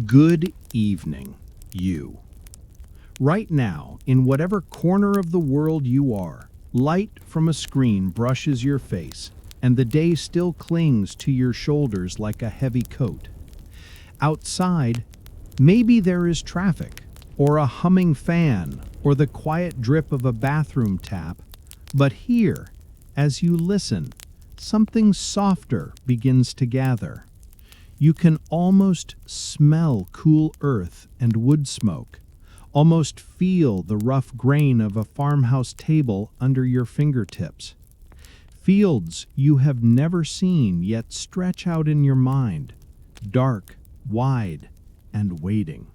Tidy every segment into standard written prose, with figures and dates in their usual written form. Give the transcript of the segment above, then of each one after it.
Good evening, you. Right now, in whatever corner of the world you are, light from a screen brushes your face, and the day still clings to your shoulders like a heavy coat. Outside, maybe there is traffic, or a humming fan, or the quiet drip of a bathroom tap, but here, as you listen, something softer begins to gather. You can almost smell cool earth and wood smoke, almost feel the rough grain of a farmhouse table under your fingertips. Fields you have never seen yet stretch out in your mind, dark, wide, and waiting.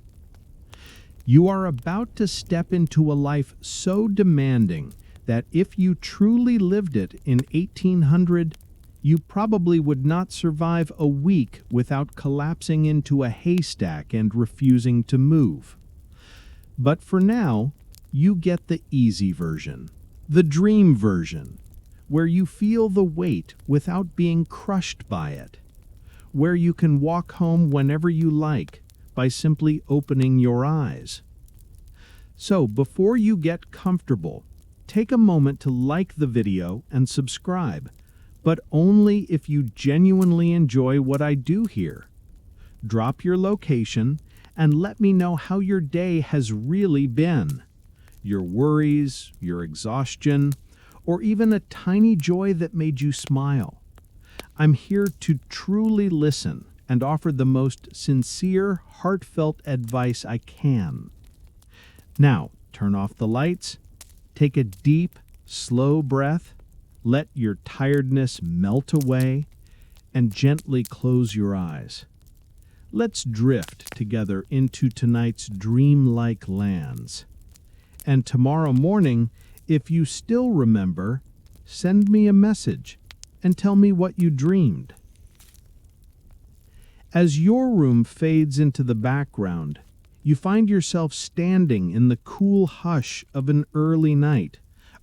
You are about to step into a life so demanding that if you truly lived it in 1800, you probably would not survive a week without collapsing into a haystack and refusing to move. But for now, you get the easy version, the dream version, where you feel the weight without being crushed by it, where you can walk home whenever you like by simply opening your eyes. So before you get comfortable, take a moment to like the video and subscribe, but only if you genuinely enjoy what I do here. Drop your location and let me know how your day has really been. Your worries, your exhaustion, or even a tiny joy that made you smile. I'm here to truly listen and offer the most sincere, heartfelt advice I can. Now, turn off the lights, take a deep, slow breath, let your tiredness melt away, and gently close your eyes. Let's drift together into tonight's dreamlike lands. And tomorrow morning, if you still remember, send me a message and tell me what you dreamed. As your room fades into the background, you find yourself standing in the cool hush of an early night,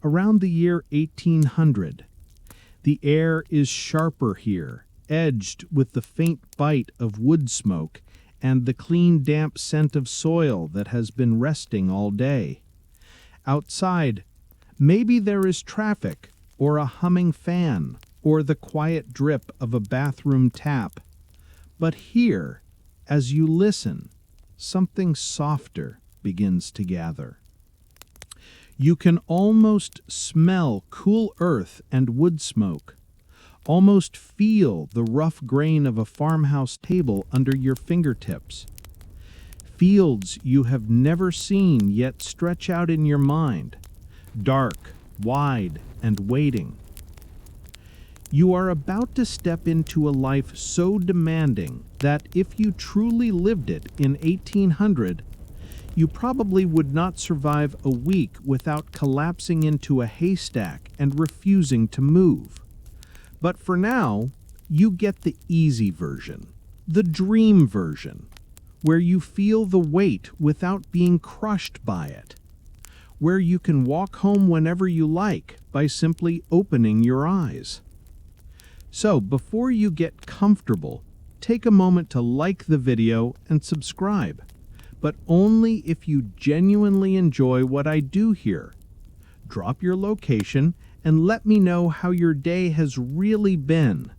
around the year 1800. The air is sharper here, edged with the faint bite of wood smoke and the clean damp scent of soil that has been resting all day. Outside, maybe there is traffic, or a humming fan, or the quiet drip of a bathroom tap. But here, as you listen, something softer begins to gather. You can almost smell cool earth and wood smoke, almost feel the rough grain of a farmhouse table under your fingertips. Fields you have never seen yet stretch out in your mind, dark, wide, and waiting. You are about to step into a life so demanding that if you truly lived it in 1800, you probably would not survive a week without collapsing into a haystack and refusing to move. But for now, you get the easy version, the dream version, where you feel the weight without being crushed by it, where you can walk home whenever you like by simply opening your eyes. So before you get comfortable, take a moment to like the video and subscribe, but only if you genuinely enjoy what I do here. Drop your location and let me know how your day has really been.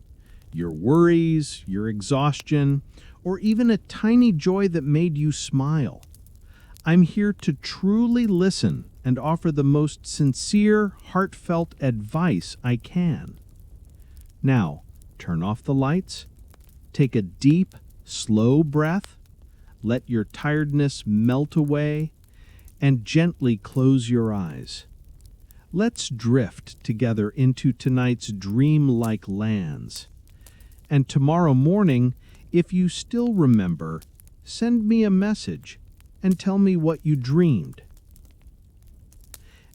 Your worries, your exhaustion, or even a tiny joy that made you smile. I'm here to truly listen and offer the most sincere, heartfelt advice I can. Now, turn off the lights, take a deep, slow breath, let your tiredness melt away, and gently close your eyes. Let's drift together into tonight's dreamlike lands. And tomorrow morning, if you still remember, send me a message and tell me what you dreamed.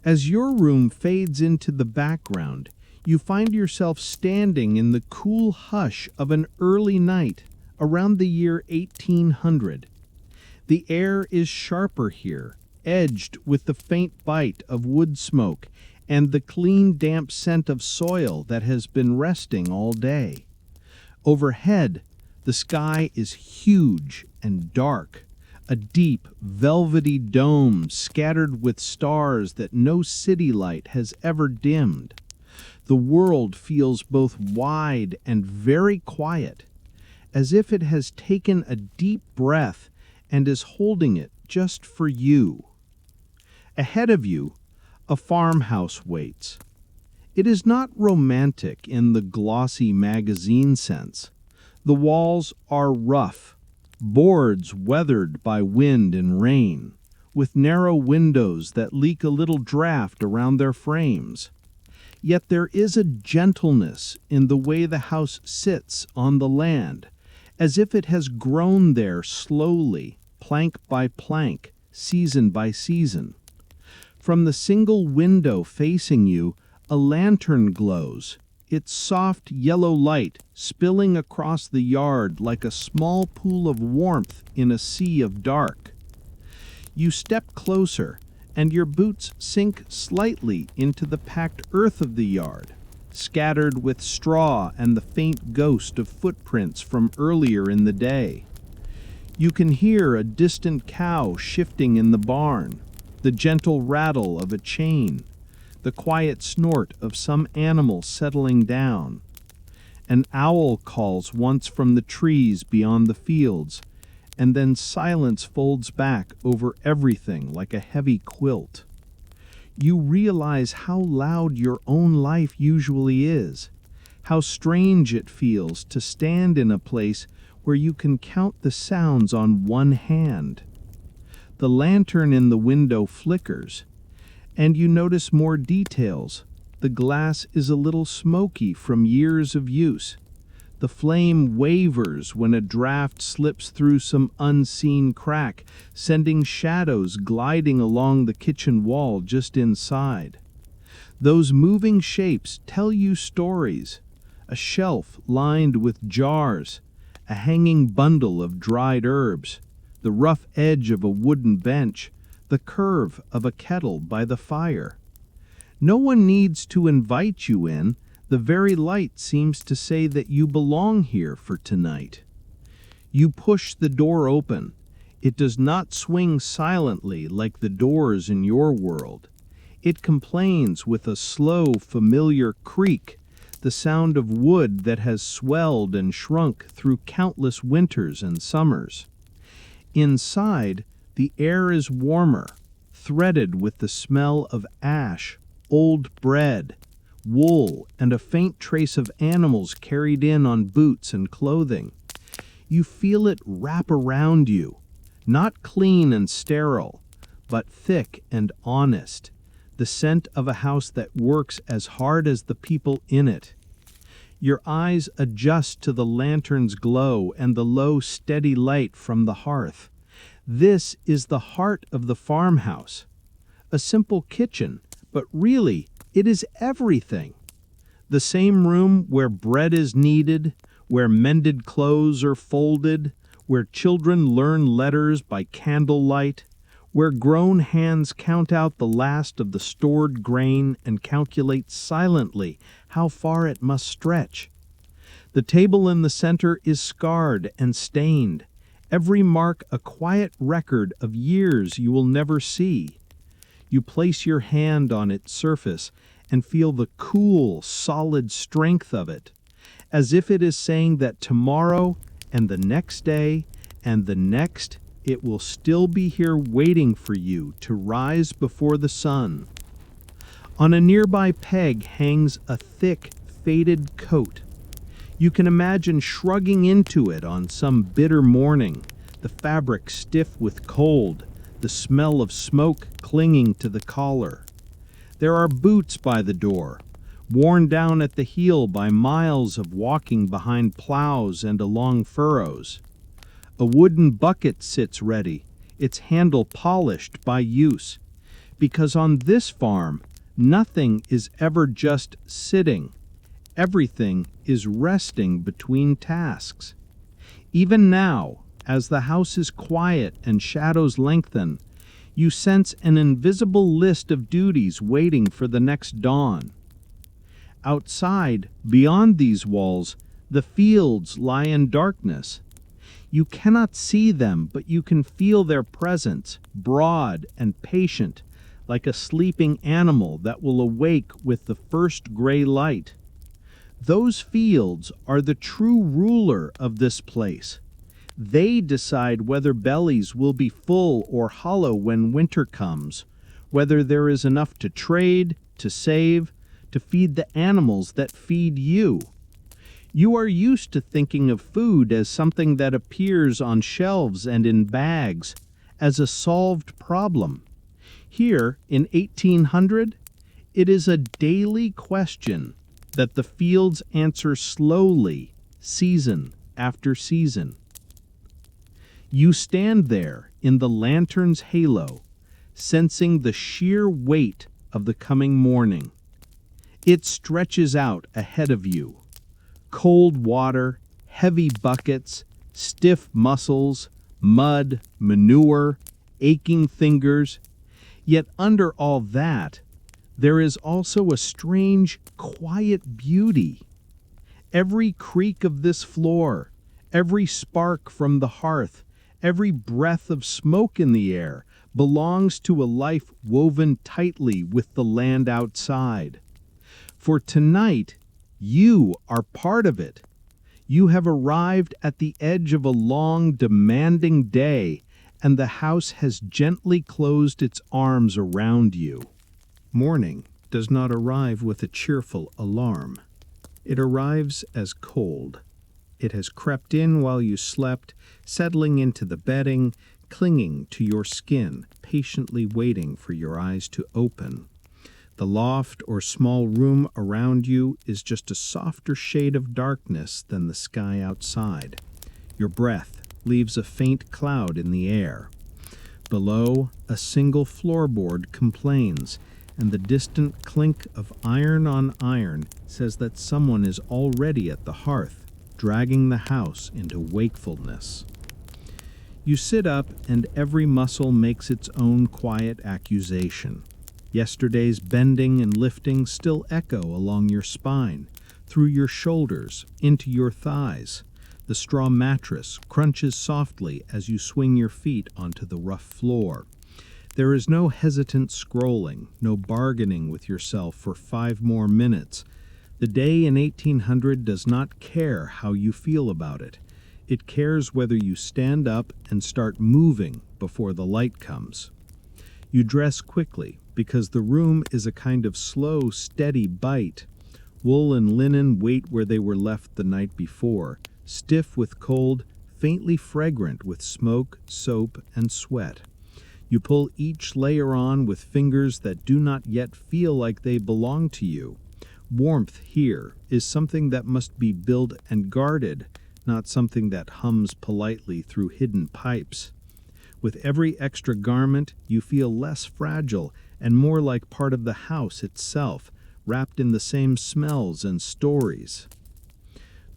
As your room fades into the background, you find yourself standing in the cool hush of an early night around the year 1800. The air is sharper here, edged with the faint bite of wood smoke and the clean damp scent of soil that has been resting all day. Overhead, the sky is huge and dark, a deep, velvety dome scattered with stars that no city light has ever dimmed. The world feels both wide and very quiet, as if it has taken a deep breath and is holding it just for you. Ahead of you, a farmhouse waits. It is not romantic in the glossy magazine sense. The walls are rough, boards weathered by wind and rain, with narrow windows that leak a little draft around their frames. Yet there is a gentleness in the way the house sits on the land, as if it has grown there slowly, plank by plank, season by season. From the single window facing you, a lantern glows, its soft yellow light spilling across the yard like a small pool of warmth in a sea of dark. You step closer, and your boots sink slightly into the packed earth of the yard, scattered with straw and the faint ghost of footprints from earlier in the day. You can hear a distant cow shifting in the barn, the gentle rattle of a chain, the quiet snort of some animal settling down. An owl calls once from the trees beyond the fields, and then silence folds back over everything like a heavy quilt. You realize how loud your own life usually is, how strange it feels to stand in a place where you can count the sounds on one hand. The lantern in the window flickers, and you notice more details. The glass is a little smoky from years of use. The flame wavers when a draft slips through some unseen crack, sending shadows gliding along the kitchen wall just inside. Those moving shapes tell you stories. A shelf lined with jars, a hanging bundle of dried herbs, the rough edge of a wooden bench, the curve of a kettle by the fire. No one needs to invite you in. The very light seems to say that you belong here for tonight. You push the door open. It does not swing silently like the doors in your world. It complains with a slow, familiar creak, the sound of wood that has swelled and shrunk through countless winters and summers. Inside, the air is warmer, threaded with the smell of ash, old bread, wool, and a faint trace of animals carried in on boots and clothing. You feel it wrap around you, not clean and sterile, but thick and honest, the scent of a house that works as hard as the people in it. Your eyes adjust to the lantern's glow and the low, steady light from the hearth. This is the heart of the farmhouse. A simple kitchen, but really, it is everything. The same room where bread is kneaded, where mended clothes are folded, where children learn letters by candlelight, where grown hands count out the last of the stored grain and calculate silently how far it must stretch. The table in the center is scarred and stained, every mark a quiet record of years you will never see. You place your hand on its surface and feel the cool, solid strength of it, as if it is saying that tomorrow and the next day and the next, it will still be here waiting for you to rise before the sun. On a nearby peg hangs a thick, faded coat. You can imagine shrugging into it on some bitter morning, the fabric stiff with cold, the smell of smoke clinging to the collar. There are boots by the door, worn down at the heel by miles of walking behind plows and along furrows. A wooden bucket sits ready, its handle polished by use, because on this farm, nothing is ever just sitting. Everything is resting between tasks. Even now, as the house is quiet and shadows lengthen, you sense an invisible list of duties waiting for the next dawn. Outside, beyond these walls, the fields lie in darkness. You cannot see them, but you can feel their presence, broad and patient, like a sleeping animal that will awake with the first gray light. Those fields are the true ruler of this place. They decide whether bellies will be full or hollow when winter comes, whether there is enough to trade, to save, to feed the animals that feed you. You are used to thinking of food as something that appears on shelves and in bags, as a solved problem. Here, in 1800, it is a daily question that the fields answer slowly, season after season. You stand there in the lantern's halo, sensing the sheer weight of the coming morning. It stretches out ahead of you. Cold water, heavy buckets, stiff muscles, mud, manure, aching fingers. Yet under all that, there is also a strange, quiet beauty. Every creak of this floor, every spark from the hearth, every breath of smoke in the air belongs to a life woven tightly with the land outside. For tonight, you are part of it. You have arrived at the edge of a long, demanding day, and the house has gently closed its arms around you. Morning does not arrive with a cheerful alarm. It arrives as cold. It has crept in while you slept, settling into the bedding, clinging to your skin, patiently waiting for your eyes to open. The loft or small room around you is just a softer shade of darkness than the sky outside. Your breath leaves a faint cloud in the air. Below, a single floorboard complains, and the distant clink of iron on iron says that someone is already at the hearth, dragging the house into wakefulness. You sit up, and every muscle makes its own quiet accusation. Yesterday's bending and lifting still echo along your spine, through your shoulders, into your thighs. The straw mattress crunches softly as you swing your feet onto the rough floor. There is no hesitant scrolling, no bargaining with yourself for 5 more minutes. The day in 1800 does not care how you feel about it. It cares whether you stand up and start moving before the light comes. You dress quickly, because the room is a kind of slow, steady bite. Wool and linen wait where they were left the night before, stiff with cold, faintly fragrant with smoke, soap, and sweat. You pull each layer on with fingers that do not yet feel like they belong to you. Warmth here is something that must be built and guarded, not something that hums politely through hidden pipes. With every extra garment, you feel less fragile and more like part of the house itself, wrapped in the same smells and stories.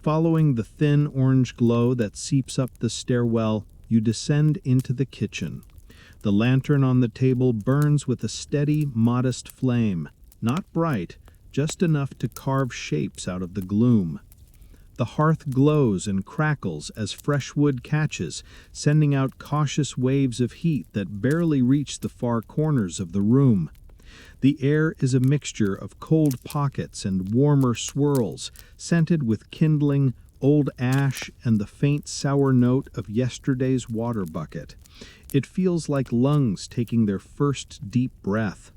Following the thin orange glow that seeps up the stairwell, you descend into the kitchen. The lantern on the table burns with a steady, modest flame, not bright, just enough to carve shapes out of the gloom. The hearth glows and crackles as fresh wood catches, sending out cautious waves of heat that barely reach the far corners of the room. The air is a mixture of cold pockets and warmer swirls, scented with kindling, old ash, and the faint sour note of yesterday's water bucket. It feels like lungs taking their first deep breath.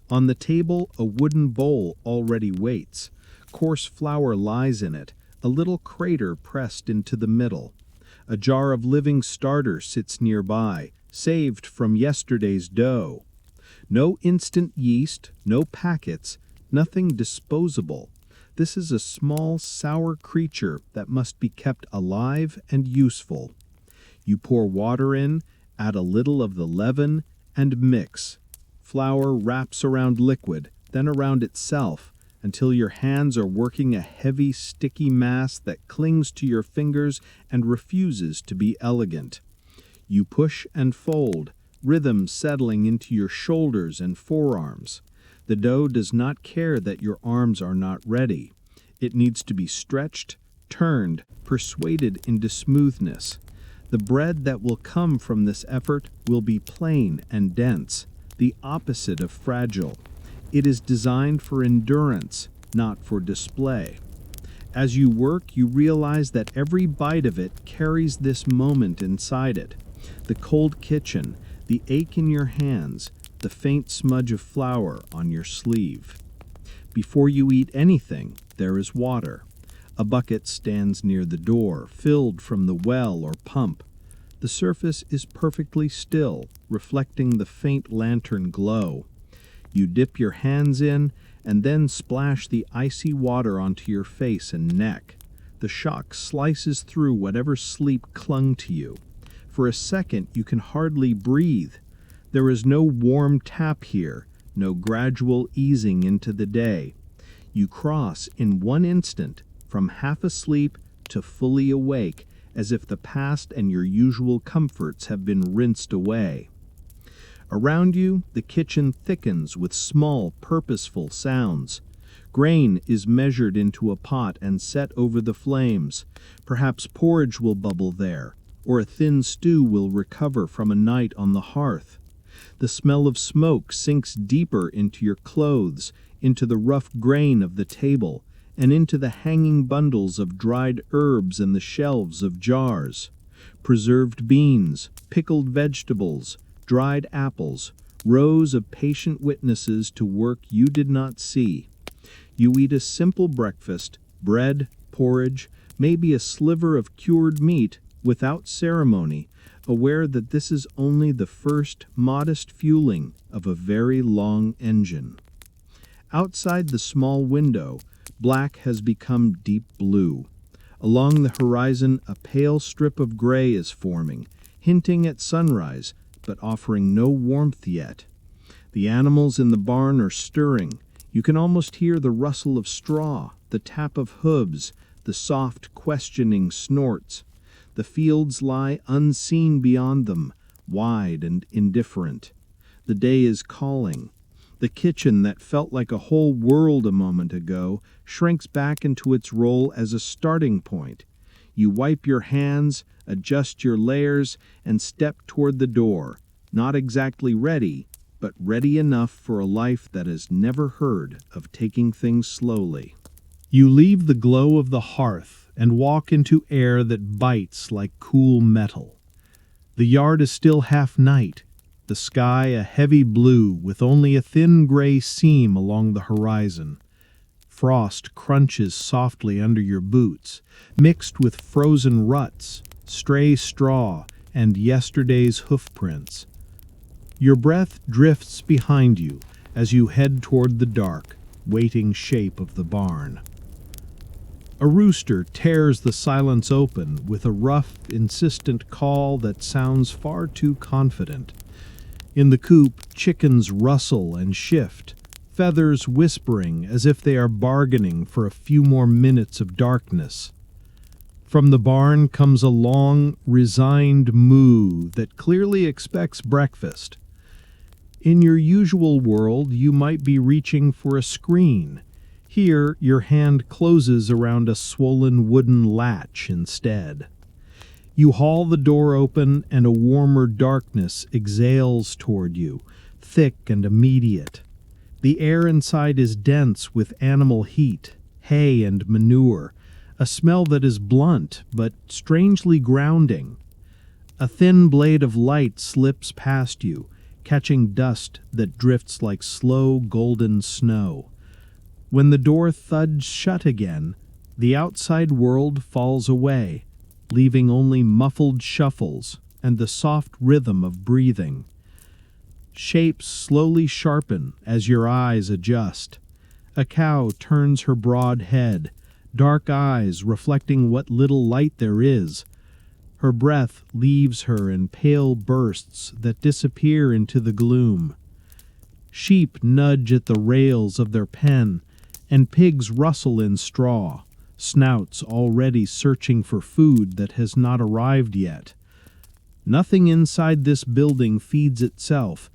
On the table, a wooden bowl already waits. Coarse flour lies in it, a little crater pressed into the middle. A jar of living starter sits nearby, saved from yesterday's dough. No instant yeast, no packets, nothing disposable. This is a small, sour creature that must be kept alive and useful. You pour water in, add a little of the leaven, and mix. Flour wraps around liquid, then around itself, until your hands are working a heavy, sticky mass that clings to your fingers and refuses to be elegant. You push and fold, rhythm settling into your shoulders and forearms. The dough does not care that your arms are not ready. It needs to be stretched, turned, persuaded into smoothness. The bread that will come from this effort will be plain and dense, the opposite of fragile. It is designed for endurance, not for display. As you work, you realize that every bite of it carries this moment inside it. The cold kitchen, the ache in your hands, the faint smudge of flour on your sleeve. Before you eat anything, there is water. A bucket stands near the door, filled from the well or pump. The surface is perfectly still, reflecting the faint lantern glow. You dip your hands in and then splash the icy water onto your face and neck. The shock slices through whatever sleep clung to you. For a second, you can hardly breathe. There is no warm tap here, no gradual easing into the day. You cross in one instant from half asleep to fully awake, as if the past and your usual comforts have been rinsed away. Around you, the kitchen thickens with small, purposeful sounds. Grain is measured into a pot and set over the flames. Perhaps porridge will bubble there, or a thin stew will recover from a night on the hearth. The smell of smoke sinks deeper into your clothes, into the rough grain of the table, and into the hanging bundles of dried herbs and the shelves of jars. Preserved beans, pickled vegetables, dried apples, rows of patient witnesses to work you did not see. You eat a simple breakfast, bread, porridge, maybe a sliver of cured meat, without ceremony, aware that this is only the first modest fueling of a very long engine. Outside the small window, black has become deep blue. Along the horizon, a pale strip of gray is forming, hinting at sunrise, but offering no warmth yet. The animals in the barn are stirring. You can almost hear the rustle of straw, the tap of hooves, the soft, questioning snorts. The fields lie unseen beyond them, wide and indifferent. The day is calling. The kitchen that felt like a whole world a moment ago shrinks back into its role as a starting point. You wipe your hands, adjust your layers, and step toward the door, not exactly ready, but ready enough for a life that has never heard of taking things slowly. You leave the glow of the hearth and walk into air that bites like cool metal. The yard is still half night, the sky a heavy blue with only a thin gray seam along the horizon. Frost crunches softly under your boots, mixed with frozen ruts, stray straw, and yesterday's hoofprints. Your breath drifts behind you as you head toward the dark, waiting shape of the barn. A rooster tears the silence open with a rough, insistent call that sounds far too confident. In the coop, chickens rustle and shift, feathers whispering as if they are bargaining for a few more minutes of darkness. From the barn comes a long, resigned moo that clearly expects breakfast. In your usual world, you might be reaching for a screen. Here, your hand closes around a swollen wooden latch instead. You haul the door open and a warmer darkness exhales toward you, thick and immediate. The air inside is dense with animal heat, hay and manure, a smell that is blunt but strangely grounding. A thin blade of light slips past you, catching dust that drifts like slow golden snow. When the door thuds shut again, the outside world falls away, leaving only muffled shuffles and the soft rhythm of breathing. Shapes slowly sharpen as your eyes adjust. A cow turns her broad head, dark eyes reflecting what little light there is. Her breath leaves her in pale bursts that disappear into the gloom. Sheep nudge at the rails of their pen, and pigs rustle in straw, snouts already searching for food that has not arrived yet. Nothing inside this building feeds itself.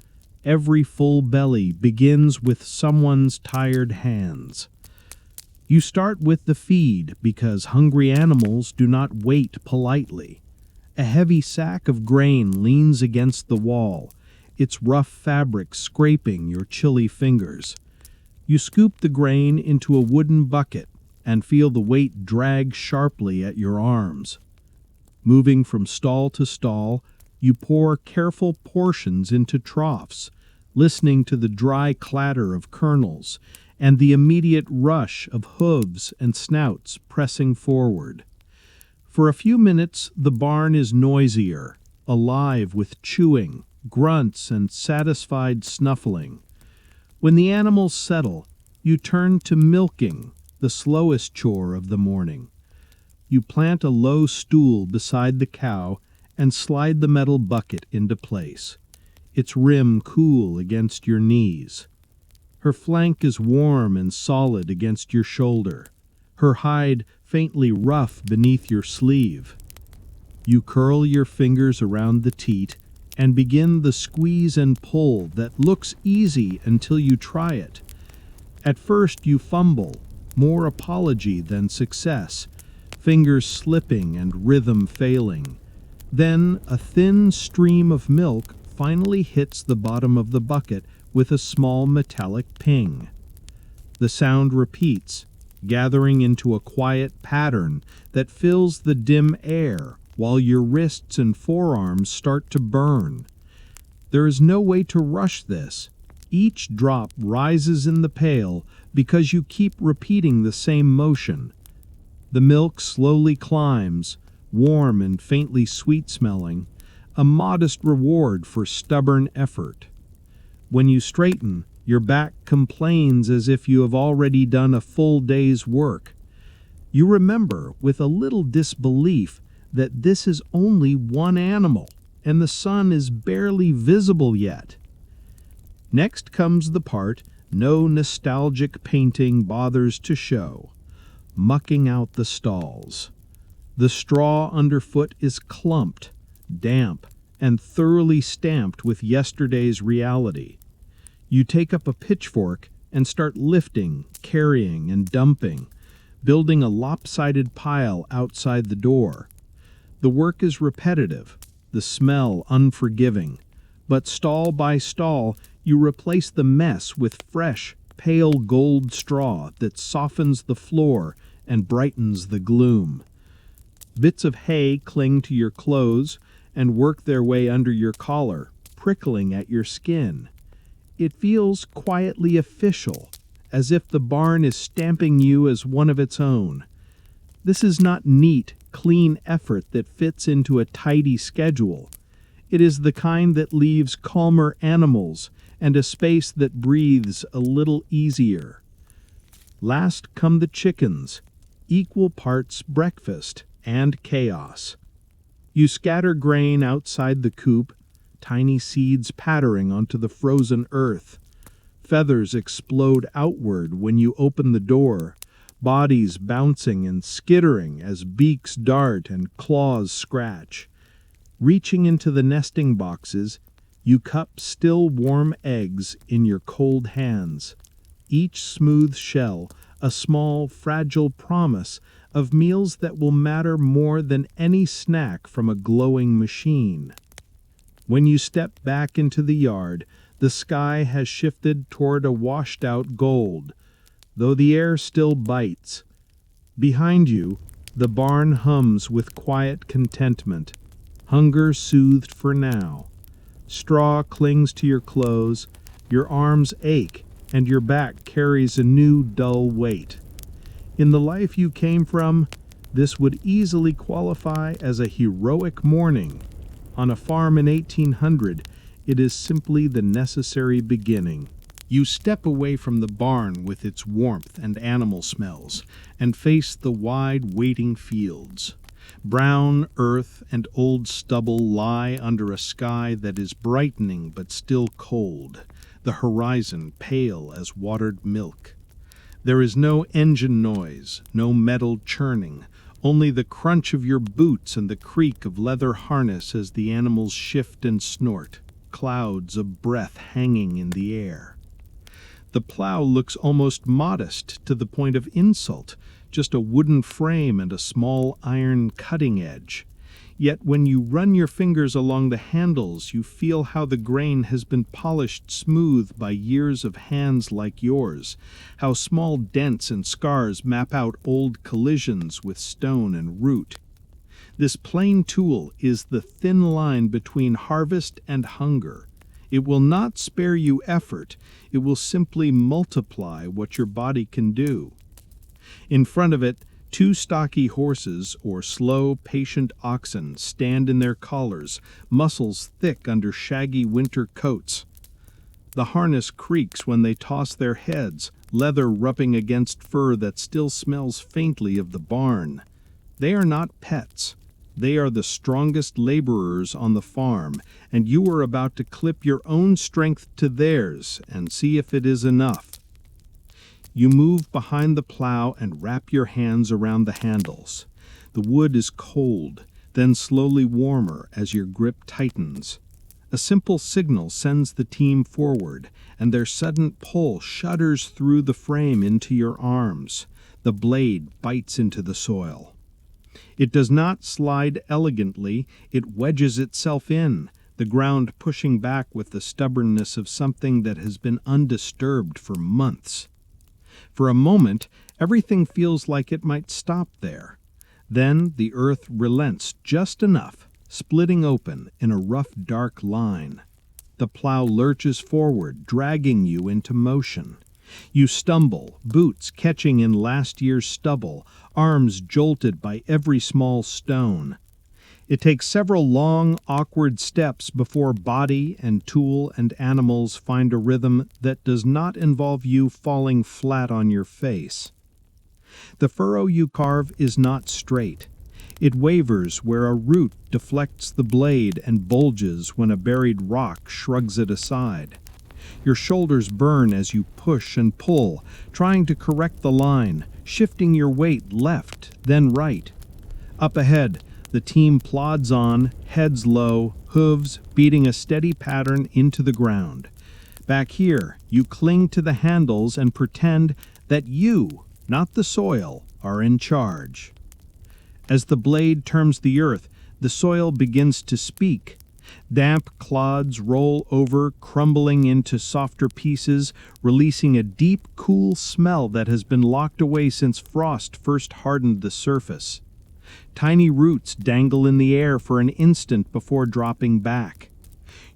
Every full belly begins with someone's tired hands. You start with the feed because hungry animals do not wait politely. A heavy sack of grain leans against the wall, its rough fabric scraping your chilly fingers. You scoop the grain into a wooden bucket and feel the weight drag sharply at your arms. Moving from stall to stall, you pour careful portions into troughs, listening to the dry clatter of kernels and the immediate rush of hooves and snouts pressing forward. For a few minutes, the barn is noisier, alive with chewing, grunts, and satisfied snuffling. When the animals settle, you turn to milking, the slowest chore of the morning. You plant a low stool beside the cow and slide the metal bucket into place, its rim cool against your knees. Her flank is warm and solid against your shoulder, her hide faintly rough beneath your sleeve. You curl your fingers around the teat and begin the squeeze and pull that looks easy until you try it. At first you fumble, more apology than success, fingers slipping and rhythm failing. Then a thin stream of milk finally hits the bottom of the bucket with a small metallic ping. The sound repeats, gathering into a quiet pattern that fills the dim air while your wrists and forearms start to burn. There is no way to rush this. Each drop rises in the pail because you keep repeating the same motion. The milk slowly climbs, warm and faintly sweet-smelling, a modest reward for stubborn effort. When you straighten, your back complains as if you have already done a full day's work. You remember, with a little disbelief, that this is only one animal, and the sun is barely visible yet. Next comes the part no nostalgic painting bothers to show: mucking out the stalls. The straw underfoot is clumped, damp, and thoroughly stamped with yesterday's reality. You take up a pitchfork and start lifting, carrying, and dumping, building a lopsided pile outside the door. The work is repetitive, the smell unforgiving, but stall by stall you replace the mess with fresh, pale gold straw that softens the floor and brightens the gloom. Bits of hay cling to your clothes and work their way under your collar, prickling at your skin. It feels quietly official, as if the barn is stamping you as one of its own. This is not neat, clean effort that fits into a tidy schedule. It is the kind that leaves calmer animals and a space that breathes a little easier. Last come the chickens, equal parts breakfast and chaos. You scatter grain outside the coop, tiny seeds pattering onto the frozen earth. Feathers explode outward when you open the door, bodies bouncing and skittering as beaks dart and claws scratch. Reaching into the nesting boxes, you cup still warm eggs in your cold hands, each smooth shell a small, fragile promise of meals that will matter more than any snack from a glowing machine. When you step back into the yard, the sky has shifted toward a washed-out gold, though the air still bites. Behind you, the barn hums with quiet contentment, hunger soothed for now. Straw clings to your clothes, your arms ache, and your back carries a new dull weight. In the life you came from, this would easily qualify as a heroic morning. On a farm in 1800, it is simply the necessary beginning. You step away from the barn with its warmth and animal smells, and face the wide, waiting fields. Brown earth and old stubble lie under a sky that is brightening but still cold, the horizon pale as watered milk. There is no engine noise, no metal churning, only the crunch of your boots and the creak of leather harness as the animals shift and snort, clouds of breath hanging in the air. The plow looks almost modest to the point of insult, just a wooden frame and a small iron cutting edge. Yet when you run your fingers along the handles, you feel how the grain has been polished smooth by years of hands like yours, how small dents and scars map out old collisions with stone and root. This plain tool is the thin line between harvest and hunger. It will not spare you effort, it will simply multiply what your body can do. In front of it, two stocky horses, or slow, patient oxen, stand in their collars, muscles thick under shaggy winter coats. The harness creaks when they toss their heads, leather rubbing against fur that still smells faintly of the barn. They are not pets. They are the strongest laborers on the farm, and you are about to clip your own strength to theirs and see if it is enough. You move behind the plow and wrap your hands around the handles. The wood is cold, then slowly warmer as your grip tightens. A simple signal sends the team forward, and their sudden pull shudders through the frame into your arms. The blade bites into the soil. It does not slide elegantly, it wedges itself in, the ground pushing back with the stubbornness of something that has been undisturbed for months. For a moment, everything feels like it might stop there. Then the earth relents just enough, splitting open in a rough, dark line. The plow lurches forward, dragging you into motion. You stumble, boots catching in last year's stubble, arms jolted by every small stone. It takes several long, awkward steps before body and tool and animals find a rhythm that does not involve you falling flat on your face. The furrow you carve is not straight. It wavers where a root deflects the blade and bulges when a buried rock shrugs it aside. Your shoulders burn as you push and pull, trying to correct the line, shifting your weight left, then right. Up ahead, the team plods on, heads low, hooves beating a steady pattern into the ground. Back here, you cling to the handles and pretend that you, not the soil, are in charge. As the blade turns the earth, the soil begins to speak. Damp clods roll over, crumbling into softer pieces, releasing a deep, cool smell that has been locked away since frost first hardened the surface. Tiny roots dangle in the air for an instant before dropping back.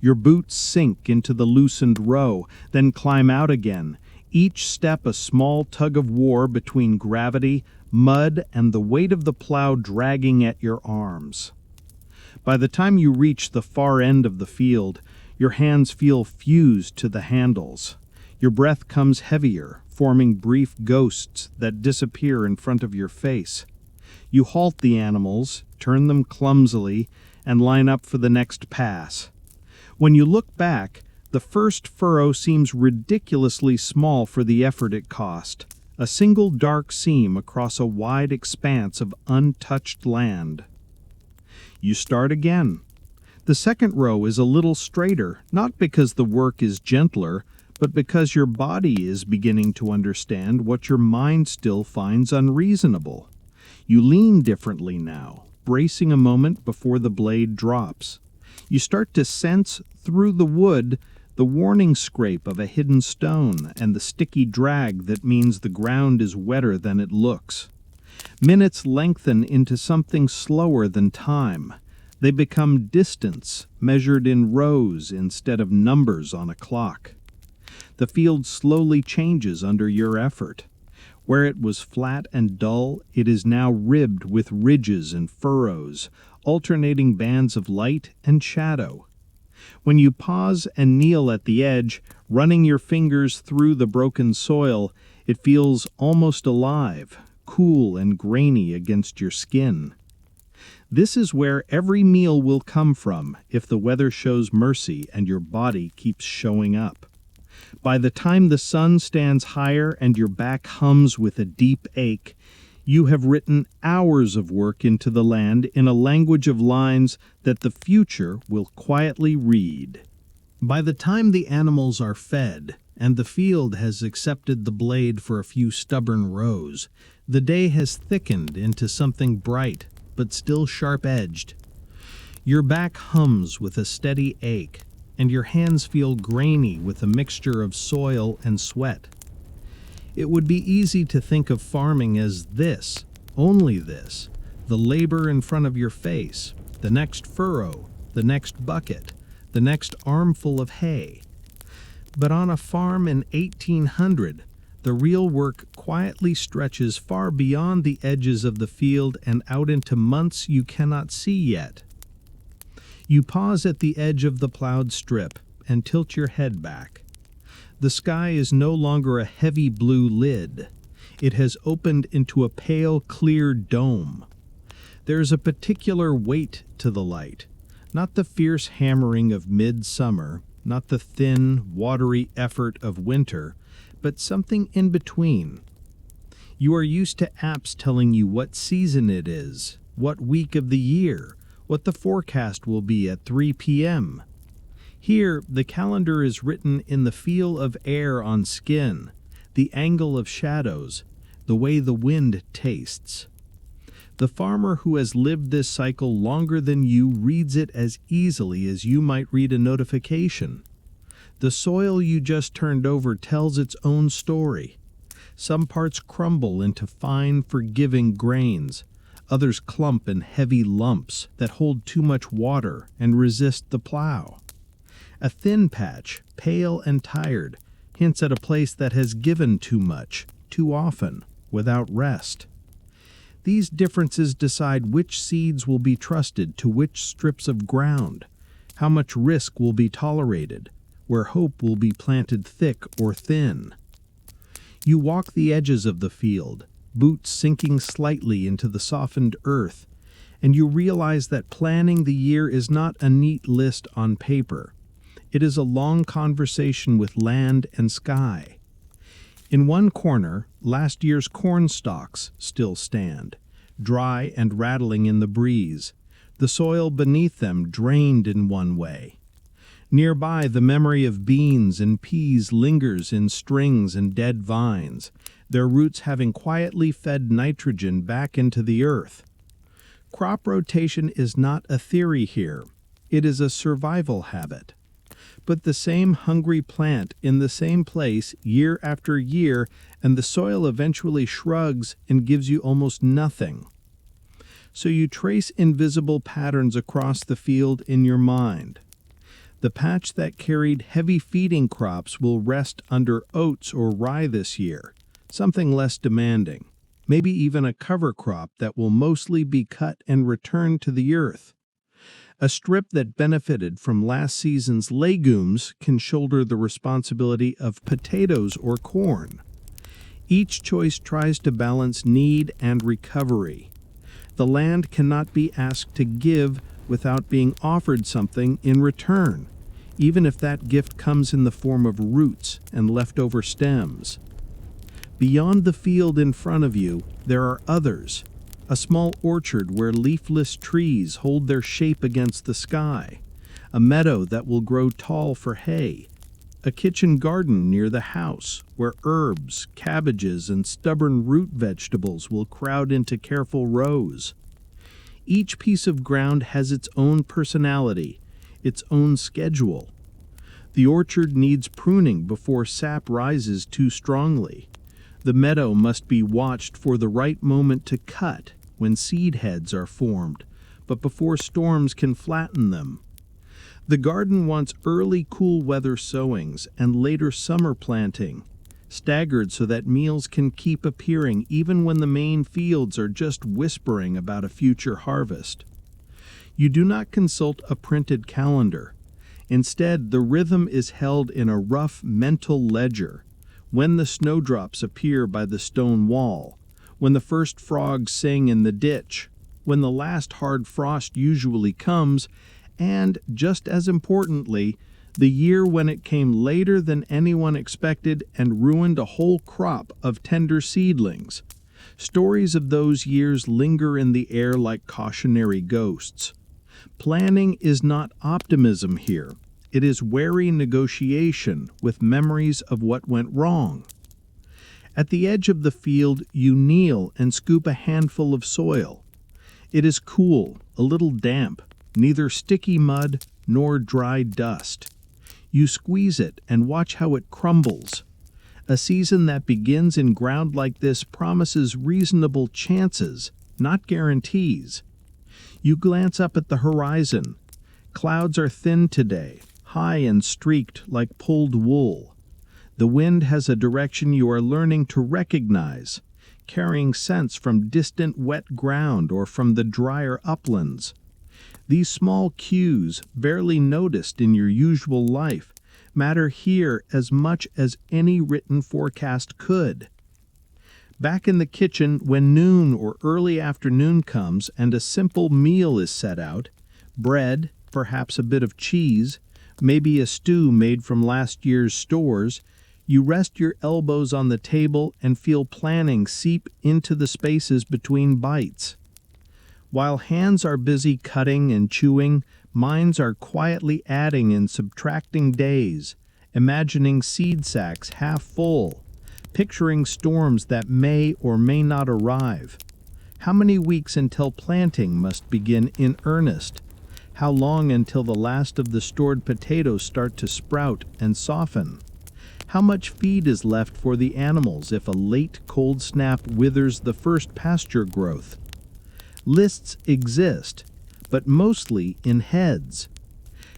Your boots sink into the loosened row, then climb out again, each step a small tug of war between gravity, mud, and the weight of the plow dragging at your arms. By the time you reach the far end of the field, your hands feel fused to the handles. Your breath comes heavier, forming brief ghosts that disappear in front of your face. You halt the animals, turn them clumsily, and line up for the next pass. When you look back, the first furrow seems ridiculously small for the effort it cost, a single dark seam across a wide expanse of untouched land. You start again. The second row is a little straighter, not because the work is gentler, but because your body is beginning to understand what your mind still finds unreasonable. You lean differently now, bracing a moment before the blade drops. You start to sense through the wood the warning scrape of a hidden stone and the sticky drag that means the ground is wetter than it looks. Minutes lengthen into something slower than time. They become distance, measured in rows instead of numbers on a clock. The field slowly changes under your effort. Where it was flat and dull, it is now ribbed with ridges and furrows, alternating bands of light and shadow. When you pause and kneel at the edge, running your fingers through the broken soil, it feels almost alive, cool and grainy against your skin. This is where every meal will come from if the weather shows mercy and your body keeps showing up. By the time the sun stands higher and your back hums with a deep ache, you have written hours of work into the land in a language of lines that the future will quietly read. By the time the animals are fed, and the field has accepted the blade for a few stubborn rows, the day has thickened into something bright, but still sharp-edged. Your back hums with a steady ache, and your hands feel grainy with a mixture of soil and sweat. It would be easy to think of farming as this, only this, the labor in front of your face, the next furrow, the next bucket, the next armful of hay. But on a farm in 1800, the real work quietly stretches far beyond the edges of the field and out into months you cannot see yet. You pause at the edge of the plowed strip and tilt your head back. The sky is no longer a heavy blue lid. It has opened into a pale, clear dome. There is a particular weight to the light, not the fierce hammering of midsummer, not the thin, watery effort of winter, but something in between. You are used to apps telling you what season it is, what week of the year, what the forecast will be at 3 p.m. Here, the calendar is written in the feel of air on skin, the angle of shadows, the way the wind tastes. The farmer who has lived this cycle longer than you reads it as easily as you might read a notification. The soil you just turned over tells its own story. Some parts crumble into fine, forgiving grains. Others clump in heavy lumps that hold too much water and resist the plow. A thin patch, pale and tired, hints at a place that has given too much, too often, without rest. These differences decide which seeds will be trusted to which strips of ground, how much risk will be tolerated, where hope will be planted thick or thin. You walk the edges of the field, boots sinking slightly into the softened earth, and you realize that planning the year is not a neat list on paper. It is a long conversation with land and sky. In one corner, last year's corn stalks still stand, dry and rattling in the breeze, the soil beneath them drained in one way. Nearby, the memory of beans and peas lingers in strings and dead vines, their roots having quietly fed nitrogen back into the earth. Crop rotation is not a theory here. It is a survival habit. Put the same hungry plant in the same place year after year, and the soil eventually shrugs and gives you almost nothing. So you trace invisible patterns across the field in your mind. The patch that carried heavy feeding crops will rest under oats or rye this year, something less demanding, maybe even a cover crop that will mostly be cut and returned to the earth. A strip that benefited from last season's legumes can shoulder the responsibility of potatoes or corn. Each choice tries to balance need and recovery. The land cannot be asked to give without being offered something in return, even if that gift comes in the form of roots and leftover stems. Beyond the field in front of you, there are others. A small orchard where leafless trees hold their shape against the sky, a meadow that will grow tall for hay, a kitchen garden near the house where herbs, cabbages, and stubborn root vegetables will crowd into careful rows. Each piece of ground has its own personality, its own schedule. The orchard needs pruning before sap rises too strongly. The meadow must be watched for the right moment to cut when seed heads are formed, but before storms can flatten them. The garden wants early cool weather sowings and later summer planting, staggered so that meals can keep appearing even when the main fields are just whispering about a future harvest. You do not consult a printed calendar. Instead, the rhythm is held in a rough mental ledger. When the snowdrops appear by the stone wall, when the first frogs sing in the ditch, when the last hard frost usually comes, and, just as importantly, the year when it came later than anyone expected and ruined a whole crop of tender seedlings. Stories of those years linger in the air like cautionary ghosts. Planning is not optimism here. It is wary negotiation with memories of what went wrong. At the edge of the field, you kneel and scoop a handful of soil. It is cool, a little damp, neither sticky mud nor dry dust. You squeeze it and watch how it crumbles. A season that begins in ground like this promises reasonable chances, not guarantees. You glance up at the horizon. Clouds are thin today, high and streaked like pulled wool. The wind has a direction you are learning to recognize, carrying scents from distant wet ground or from the drier uplands. These small cues, barely noticed in your usual life, matter here as much as any written forecast could. Back in the kitchen, when noon or early afternoon comes and a simple meal is set out, bread, perhaps a bit of cheese, maybe a stew made from last year's stores, you rest your elbows on the table and feel planning seep into the spaces between bites. While hands are busy cutting and chewing, minds are quietly adding and subtracting days, imagining seed sacks half full, picturing storms that may or may not arrive. How many weeks until planting must begin in earnest? How long until the last of the stored potatoes start to sprout and soften? How much feed is left for the animals if a late cold snap withers the first pasture growth? Lists exist, but mostly in heads.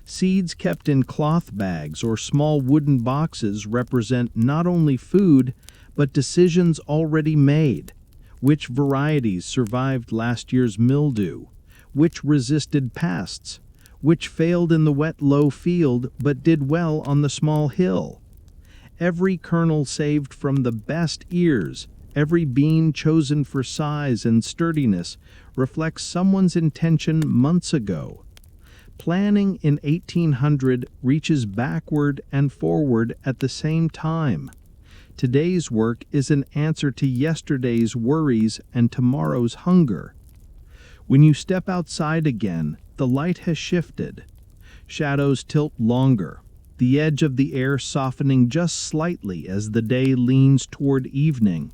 Seeds kept in cloth bags or small wooden boxes represent not only food, but decisions already made. Which varieties survived last year's mildew? Which resisted pests? Which failed in the wet low field but did well on the small hill? Every kernel saved from the best ears, every bean chosen for size and sturdiness reflects someone's intention months ago. Planning in 1800 reaches backward and forward at the same time. Today's work is an answer to yesterday's worries and tomorrow's hunger. When you step outside again, the light has shifted. Shadows tilt longer, the edge of the air softening just slightly as the day leans toward evening.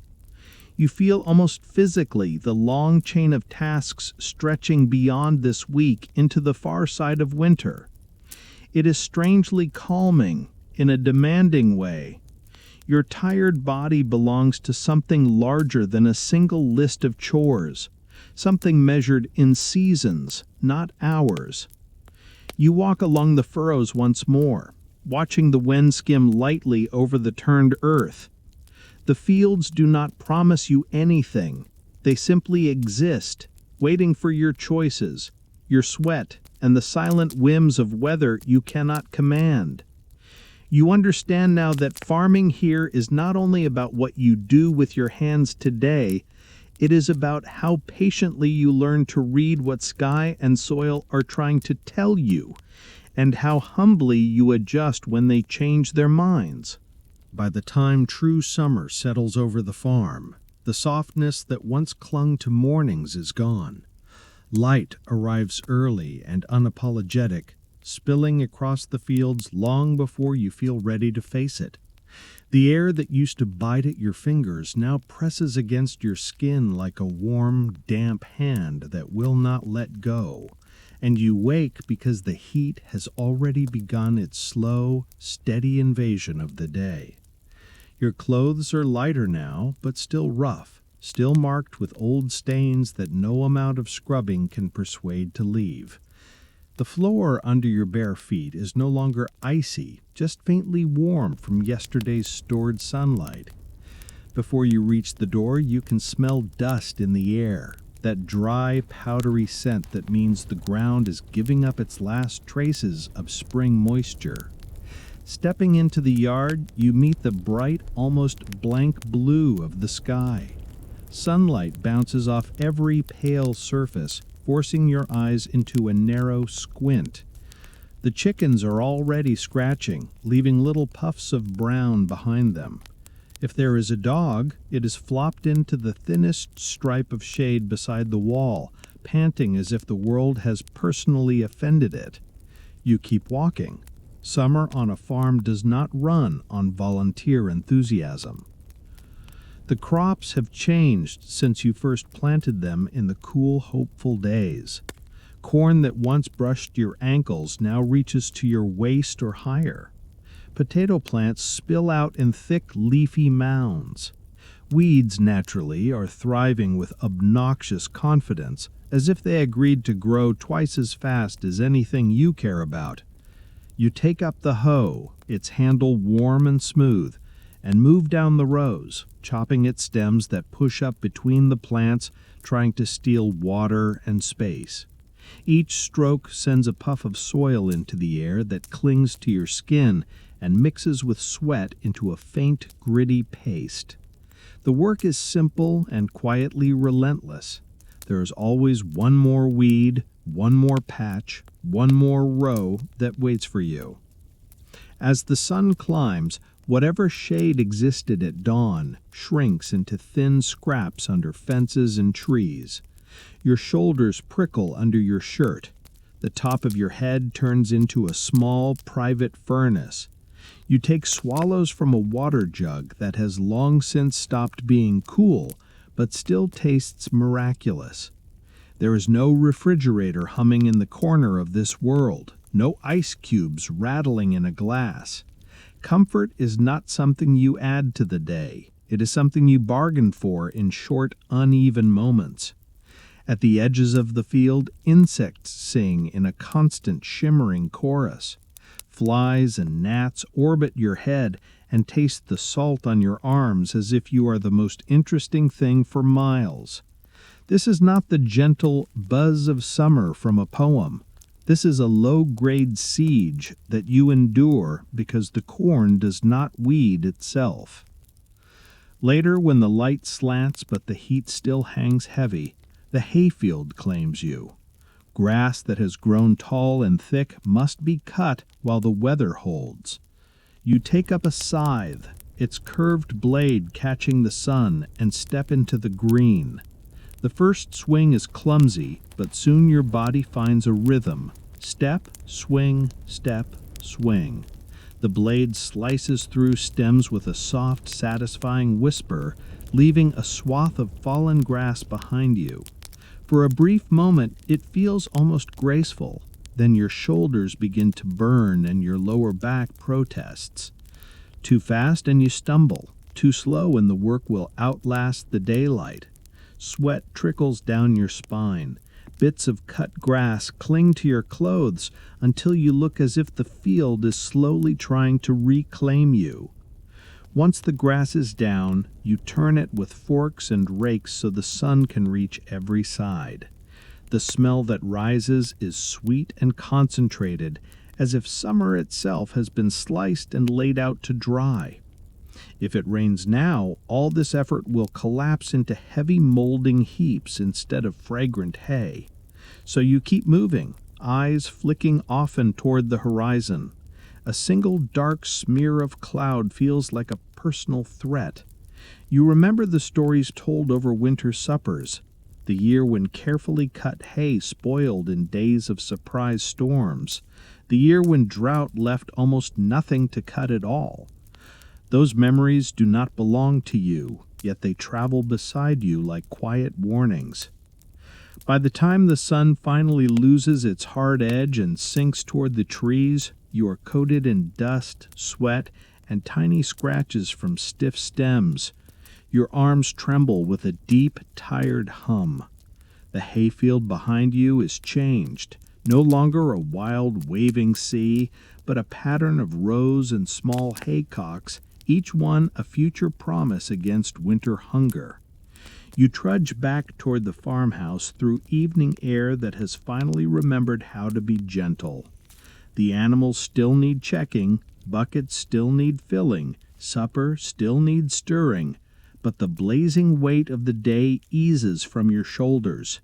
You feel almost physically the long chain of tasks stretching beyond this week into the far side of winter. It is strangely calming in a demanding way. Your tired body belongs to something larger than a single list of chores, something measured in seasons, not hours. You walk along the furrows once more, watching the wind skim lightly over the turned earth. The fields do not promise you anything. They simply exist, waiting for your choices, your sweat, and the silent whims of weather you cannot command. You understand now that farming here is not only about what you do with your hands today, it is about how patiently you learn to read what sky and soil are trying to tell you, and how humbly you adjust when they change their minds. By the time true summer settles over the farm, the softness that once clung to mornings is gone. Light arrives early and unapologetic, spilling across the fields long before you feel ready to face it. The air that used to bite at your fingers now presses against your skin like a warm, damp hand that will not let go, and you wake because the heat has already begun its slow, steady invasion of the day. Your clothes are lighter now, but still rough, still marked with old stains that no amount of scrubbing can persuade to leave. The floor under your bare feet is no longer icy, just faintly warm from yesterday's stored sunlight. Before you reach the door, you can smell dust in the air, that dry, powdery scent that means the ground is giving up its last traces of spring moisture. Stepping into the yard, you meet the bright, almost blank blue of the sky. Sunlight bounces off every pale surface, forcing your eyes into a narrow squint. The chickens are already scratching, leaving little puffs of brown behind them. If there is a dog, it is flopped into the thinnest stripe of shade beside the wall, panting as if the world has personally offended it. You keep walking. Summer on a farm does not run on volunteer enthusiasm. The crops have changed since you first planted them in the cool, hopeful days. Corn that once brushed your ankles now reaches to your waist or higher. Potato plants spill out in thick, leafy mounds. Weeds, naturally, are thriving with obnoxious confidence, as if they agreed to grow twice as fast as anything you care about. You take up the hoe, its handle warm and smooth, and move down the rows, chopping at stems that push up between the plants, trying to steal water and space. Each stroke sends a puff of soil into the air that clings to your skin and mixes with sweat into a faint, gritty paste. The work is simple and quietly relentless. There is always one more weed, one more patch, one more row that waits for you. As the sun climbs, whatever shade existed at dawn shrinks into thin scraps under fences and trees. Your shoulders prickle under your shirt. The top of your head turns into a small private furnace. You take swallows from a water jug that has long since stopped being cool, but still tastes miraculous. There is no refrigerator humming in the corner of this world, no ice cubes rattling in a glass. Comfort is not something you add to the day. It is something you bargain for in short, uneven moments. At the edges of the field, insects sing in a constant shimmering chorus. Flies and gnats orbit your head and taste the salt on your arms as if you are the most interesting thing for miles. This is not the gentle buzz of summer from a poem. This is a low-grade siege that you endure because the corn does not weed itself. Later, when the light slants but the heat still hangs heavy, the hayfield claims you. Grass that has grown tall and thick must be cut while the weather holds. You take up a scythe, its curved blade catching the sun, and step into the green. The first swing is clumsy, but soon your body finds a rhythm. Step, swing, step, swing. The blade slices through stems with a soft, satisfying whisper, leaving a swath of fallen grass behind you. For a brief moment, it feels almost graceful. Then your shoulders begin to burn and your lower back protests. Too fast and you stumble. Too slow and the work will outlast the daylight. Sweat trickles down your spine. Bits of cut grass cling to your clothes until you look as if the field is slowly trying to reclaim you. Once the grass is down, you turn it with forks and rakes so the sun can reach every side. The smell that rises is sweet and concentrated, as if summer itself has been sliced and laid out to dry. If it rains now, all this effort will collapse into heavy molding heaps instead of fragrant hay. So you keep moving, eyes flicking often toward the horizon. A single dark smear of cloud feels like a personal threat. You remember the stories told over winter suppers, the year when carefully cut hay spoiled in days of surprise storms, the year when drought left almost nothing to cut at all. Those memories do not belong to you, yet they travel beside you like quiet warnings. By the time the sun finally loses its hard edge and sinks toward the trees, you are coated in dust, sweat, and tiny scratches from stiff stems. Your arms tremble with a deep, tired hum. The hayfield behind you is changed, no longer a wild, waving sea, but a pattern of rows and small haycocks, each one a future promise against winter hunger. You trudge back toward the farmhouse through evening air that has finally remembered how to be gentle. The animals still need checking, buckets still need filling, supper still needs stirring, but the blazing weight of the day eases from your shoulders.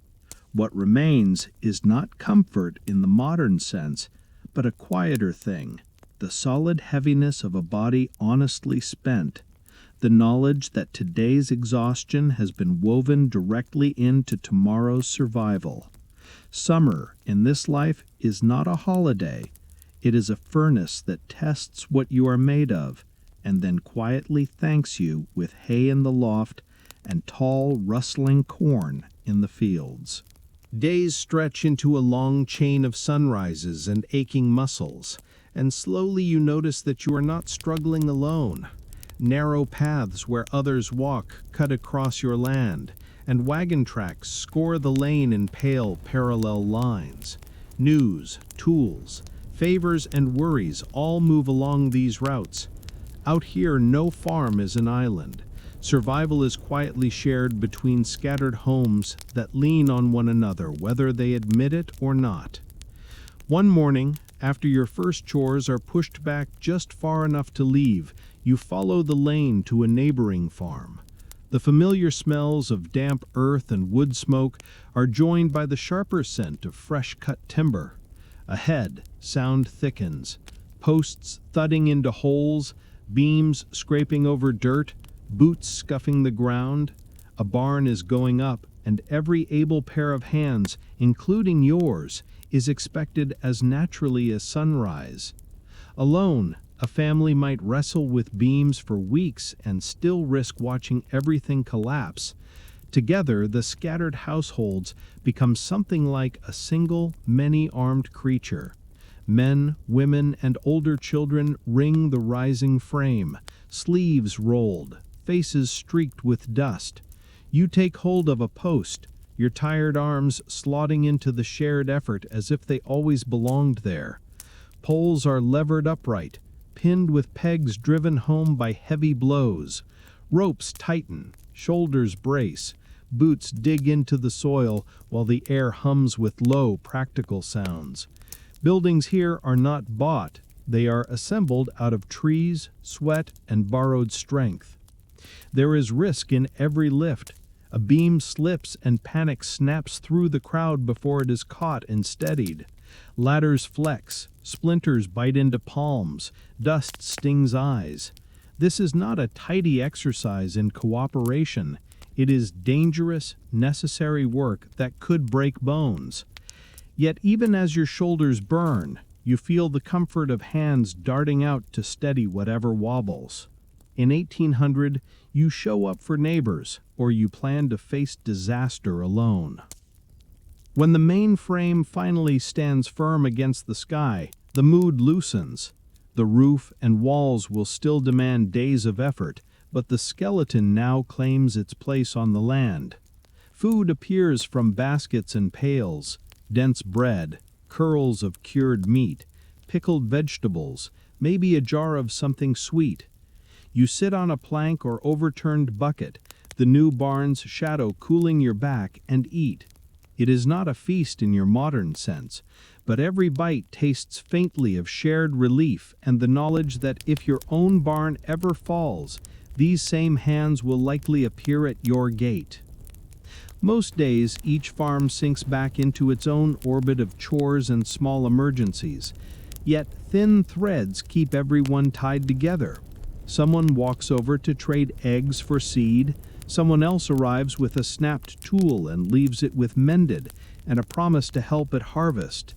What remains is not comfort in the modern sense, but a quieter thing, the solid heaviness of a body honestly spent, the knowledge that today's exhaustion has been woven directly into tomorrow's survival. Summer, in this life, is not a holiday. It is a furnace that tests what you are made of, and then quietly thanks you with hay in the loft and tall, rustling corn in the fields. Days stretch into a long chain of sunrises and aching muscles, and slowly you notice that you are not struggling alone. Narrow paths where others walk cut across your land, and wagon tracks score the lane in pale parallel lines. News, tools, favors, and worries all move along these routes. Out here, no farm is an island. Survival is quietly shared between scattered homes that lean on one another, whether they admit it or not. One morning, after your first chores are pushed back just far enough to leave, you follow the lane to a neighboring farm. The familiar smells of damp earth and wood smoke are joined by the sharper scent of fresh-cut timber. Ahead, sound thickens. Posts thudding into holes, beams scraping over dirt, boots scuffing the ground. A barn is going up, and every able pair of hands, including yours, is expected as naturally as sunrise. Alone, a family might wrestle with beams for weeks and still risk watching everything collapse. Together, the scattered households become something like a single, many-armed creature. Men, women, and older children ring the rising frame, sleeves rolled, faces streaked with dust. You take hold of a post, your tired arms slotting into the shared effort as if they always belonged there. Poles are levered upright, pinned with pegs driven home by heavy blows. Ropes tighten, shoulders brace, boots dig into the soil while the air hums with low, practical sounds. Buildings here are not bought, they are assembled out of trees, sweat, and borrowed strength. There is risk in every lift. A beam slips and panic snaps through the crowd before it is caught and steadied. Ladders flex, splinters bite into palms, dust stings eyes. This is not a tidy exercise in cooperation. It is dangerous, necessary work that could break bones. Yet even as your shoulders burn, you feel the comfort of hands darting out to steady whatever wobbles. In 1800, you show up for neighbors, or you plan to face disaster alone. When the main frame finally stands firm against the sky, the mood loosens. The roof and walls will still demand days of effort, but the skeleton now claims its place on the land. Food appears from baskets and pails, dense bread, curls of cured meat, pickled vegetables, maybe a jar of something sweet. You sit on a plank or overturned bucket, the new barn's shadow cooling your back, and eat. It is not a feast in your modern sense, but every bite tastes faintly of shared relief and the knowledge that if your own barn ever falls, these same hands will likely appear at your gate. Most days, each farm sinks back into its own orbit of chores and small emergencies, yet thin threads keep everyone tied together. Someone walks over to trade eggs for seed, someone else arrives with a snapped tool and leaves it with mended and a promise to help at harvest.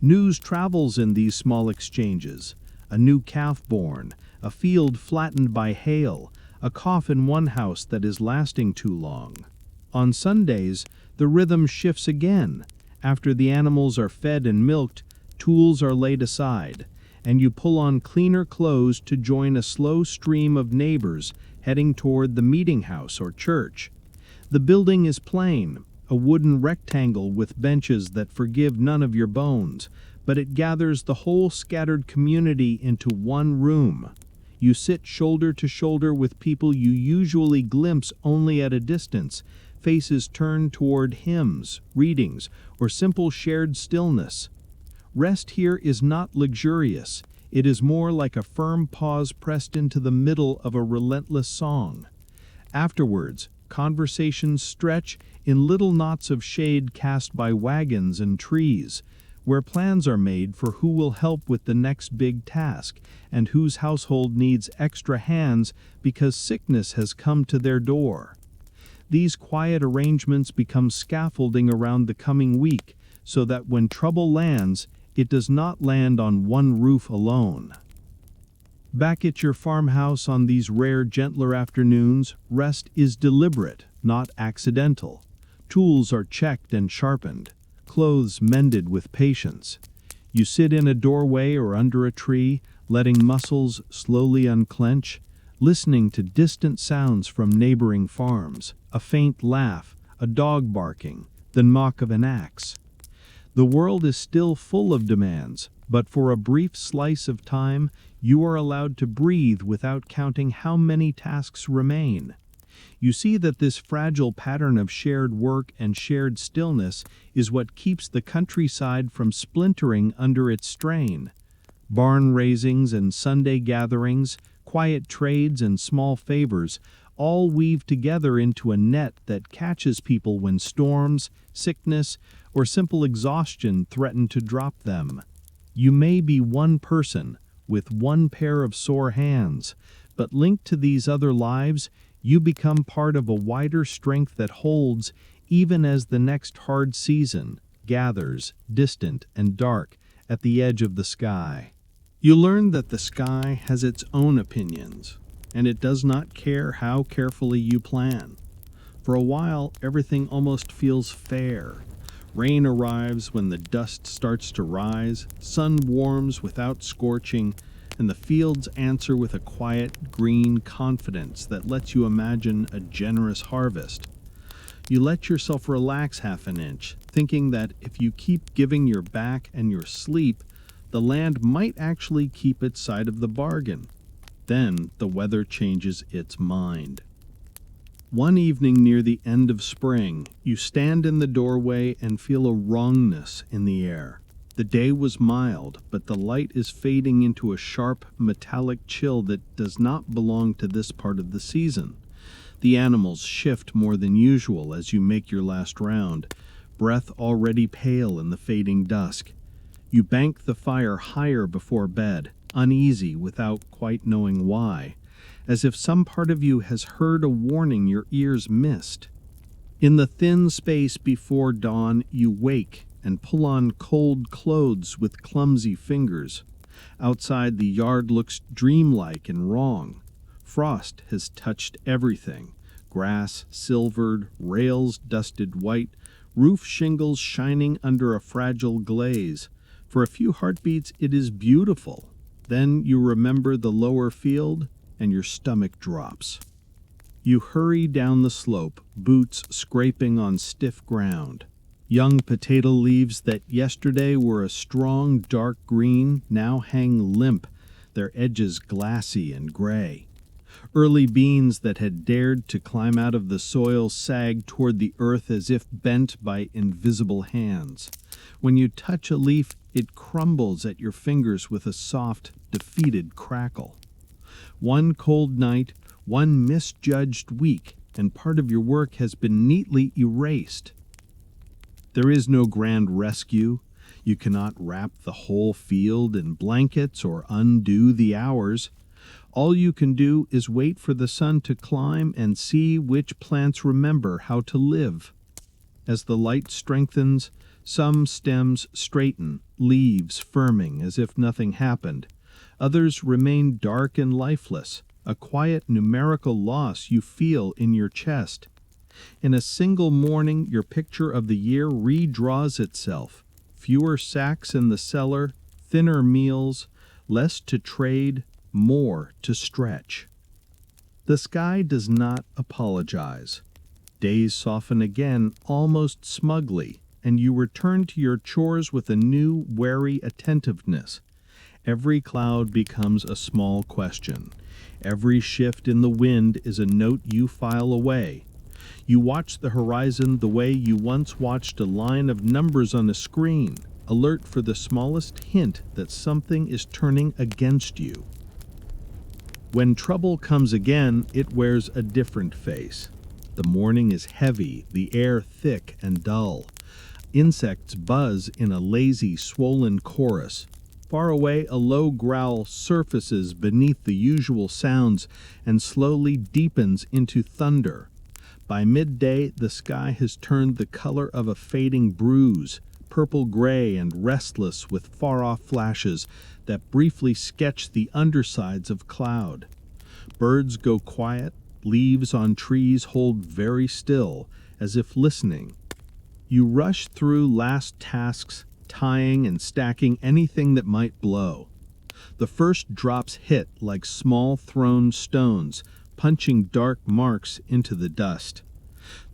News travels in these small exchanges. A new calf born, a field flattened by hail, a cough in one house that is lasting too long. On Sundays, the rhythm shifts again. After the animals are fed and milked, tools are laid aside, and you pull on cleaner clothes to join a slow stream of neighbors heading toward the meeting house or church. The building is plain, a wooden rectangle with benches that forgive none of your bones, but it gathers the whole scattered community into one room. You sit shoulder to shoulder with people you usually glimpse only at a distance, faces turned toward hymns, readings, or simple shared stillness. Rest here is not luxurious. It is more like a firm pause pressed into the middle of a relentless song. Afterwards, conversations stretch in little knots of shade cast by wagons and trees, where plans are made for who will help with the next big task and whose household needs extra hands because sickness has come to their door. These quiet arrangements become scaffolding around the coming week, so that when trouble lands, it does not land on one roof alone. Back at your farmhouse on these rare, gentler afternoons, rest is deliberate, not accidental. Tools are checked and sharpened, clothes mended with patience. You sit in a doorway or under a tree, letting muscles slowly unclench, listening to distant sounds from neighboring farms, a faint laugh, a dog barking, the knock of an axe. The world is still full of demands, but for a brief slice of time, you are allowed to breathe without counting how many tasks remain. You see that this fragile pattern of shared work and shared stillness is what keeps the countryside from splintering under its strain. Barn raisings and Sunday gatherings, quiet trades and small favors, all weave together into a net that catches people when storms, sickness, or simple exhaustion threaten to drop them. You may be one person with one pair of sore hands, but linked to these other lives, you become part of a wider strength that holds even as the next hard season gathers, distant and dark, at the edge of the sky. You learn that the sky has its own opinions, and it does not care how carefully you plan. For a while, everything almost feels fair. Rain arrives when the dust starts to rise, sun warms without scorching, and the fields answer with a quiet, green confidence that lets you imagine a generous harvest. You let yourself relax half an inch, thinking that if you keep giving your back and your sleep, the land might actually keep its side of the bargain. Then the weather changes its mind. One evening near the end of spring, you stand in the doorway and feel a wrongness in the air. The day was mild, but the light is fading into a sharp, metallic chill that does not belong to this part of the season. The animals shift more than usual as you make your last round, breath already pale in the fading dusk. You bank the fire higher before bed, uneasy without quite knowing why, as if some part of you has heard a warning your ears missed. In the thin space before dawn, you wake and pull on cold clothes with clumsy fingers. Outside, the yard looks dreamlike and wrong. Frost has touched everything. Grass silvered, rails dusted white, roof shingles shining under a fragile glaze. For a few heartbeats, it is beautiful. Then you remember the lower field, and your stomach drops. You hurry down the slope, boots scraping on stiff ground. Young potato leaves that yesterday were a strong dark green now hang limp, their edges glassy and gray. Early beans that had dared to climb out of the soil sag toward the earth as if bent by invisible hands. When you touch a leaf, it crumbles at your fingers with a soft, defeated crackle. One cold night, one misjudged week, and part of your work has been neatly erased. There is no grand rescue. You cannot wrap the whole field in blankets or undo the hours. All you can do is wait for the sun to climb and see which plants remember how to live. As the light strengthens, some stems straighten, leaves firming as if nothing happened. Others remain dark and lifeless, a quiet numerical loss you feel in your chest. In a single morning, your picture of the year redraws itself. Fewer sacks in the cellar, thinner meals, less to trade, more to stretch. The sky does not apologize. Days soften again, almost smugly, and you return to your chores with a new, wary attentiveness. Every cloud becomes a small question. Every shift in the wind is a note you file away. You watch the horizon the way you once watched a line of numbers on a screen, alert for the smallest hint that something is turning against you. When trouble comes again, it wears a different face. The morning is heavy, the air thick and dull. Insects buzz in a lazy, swollen chorus. Far away, a low growl surfaces beneath the usual sounds and slowly deepens into thunder. By midday, the sky has turned the color of a fading bruise, purple-gray and restless with far-off flashes that briefly sketch the undersides of cloud. Birds go quiet, leaves on trees hold very still, as if listening, You rush through last tasks, tying and stacking anything that might blow. The first drops hit like small thrown stones, punching dark marks into the dust.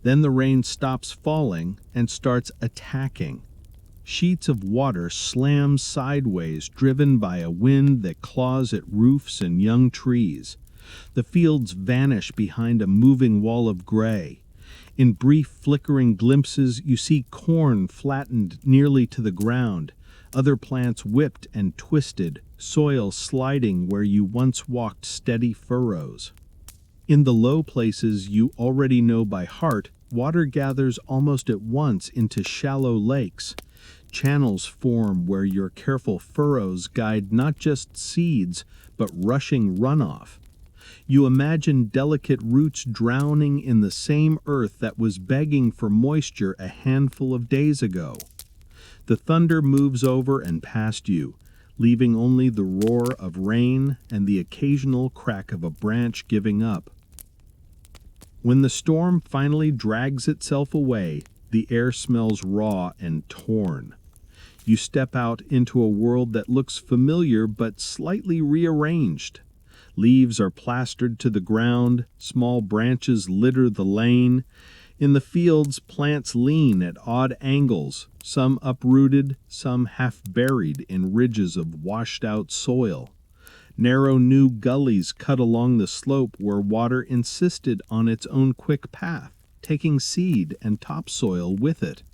Then the rain stops falling and starts attacking. Sheets of water slam sideways, driven by a wind that claws at roofs and young trees. The fields vanish behind a moving wall of gray. In brief flickering glimpses, you see corn flattened nearly to the ground, other plants whipped and twisted, soil sliding where you once walked steady furrows. In the low places you already know by heart, water gathers almost at once into shallow lakes. Channels form where your careful furrows guide not just seeds, but rushing runoff. You imagine delicate roots drowning in the same earth that was begging for moisture a handful of days ago. The thunder moves over and past you, leaving only the roar of rain and the occasional crack of a branch giving up. When the storm finally drags itself away, the air smells raw and torn. You step out into a world that looks familiar but slightly rearranged. Leaves are plastered to the ground, small branches litter the lane. In the fields, plants lean at odd angles, some uprooted, some half buried in ridges of washed-out soil. Narrow new gullies cut along the slope where water insisted on its own quick path, taking seed and topsoil with it.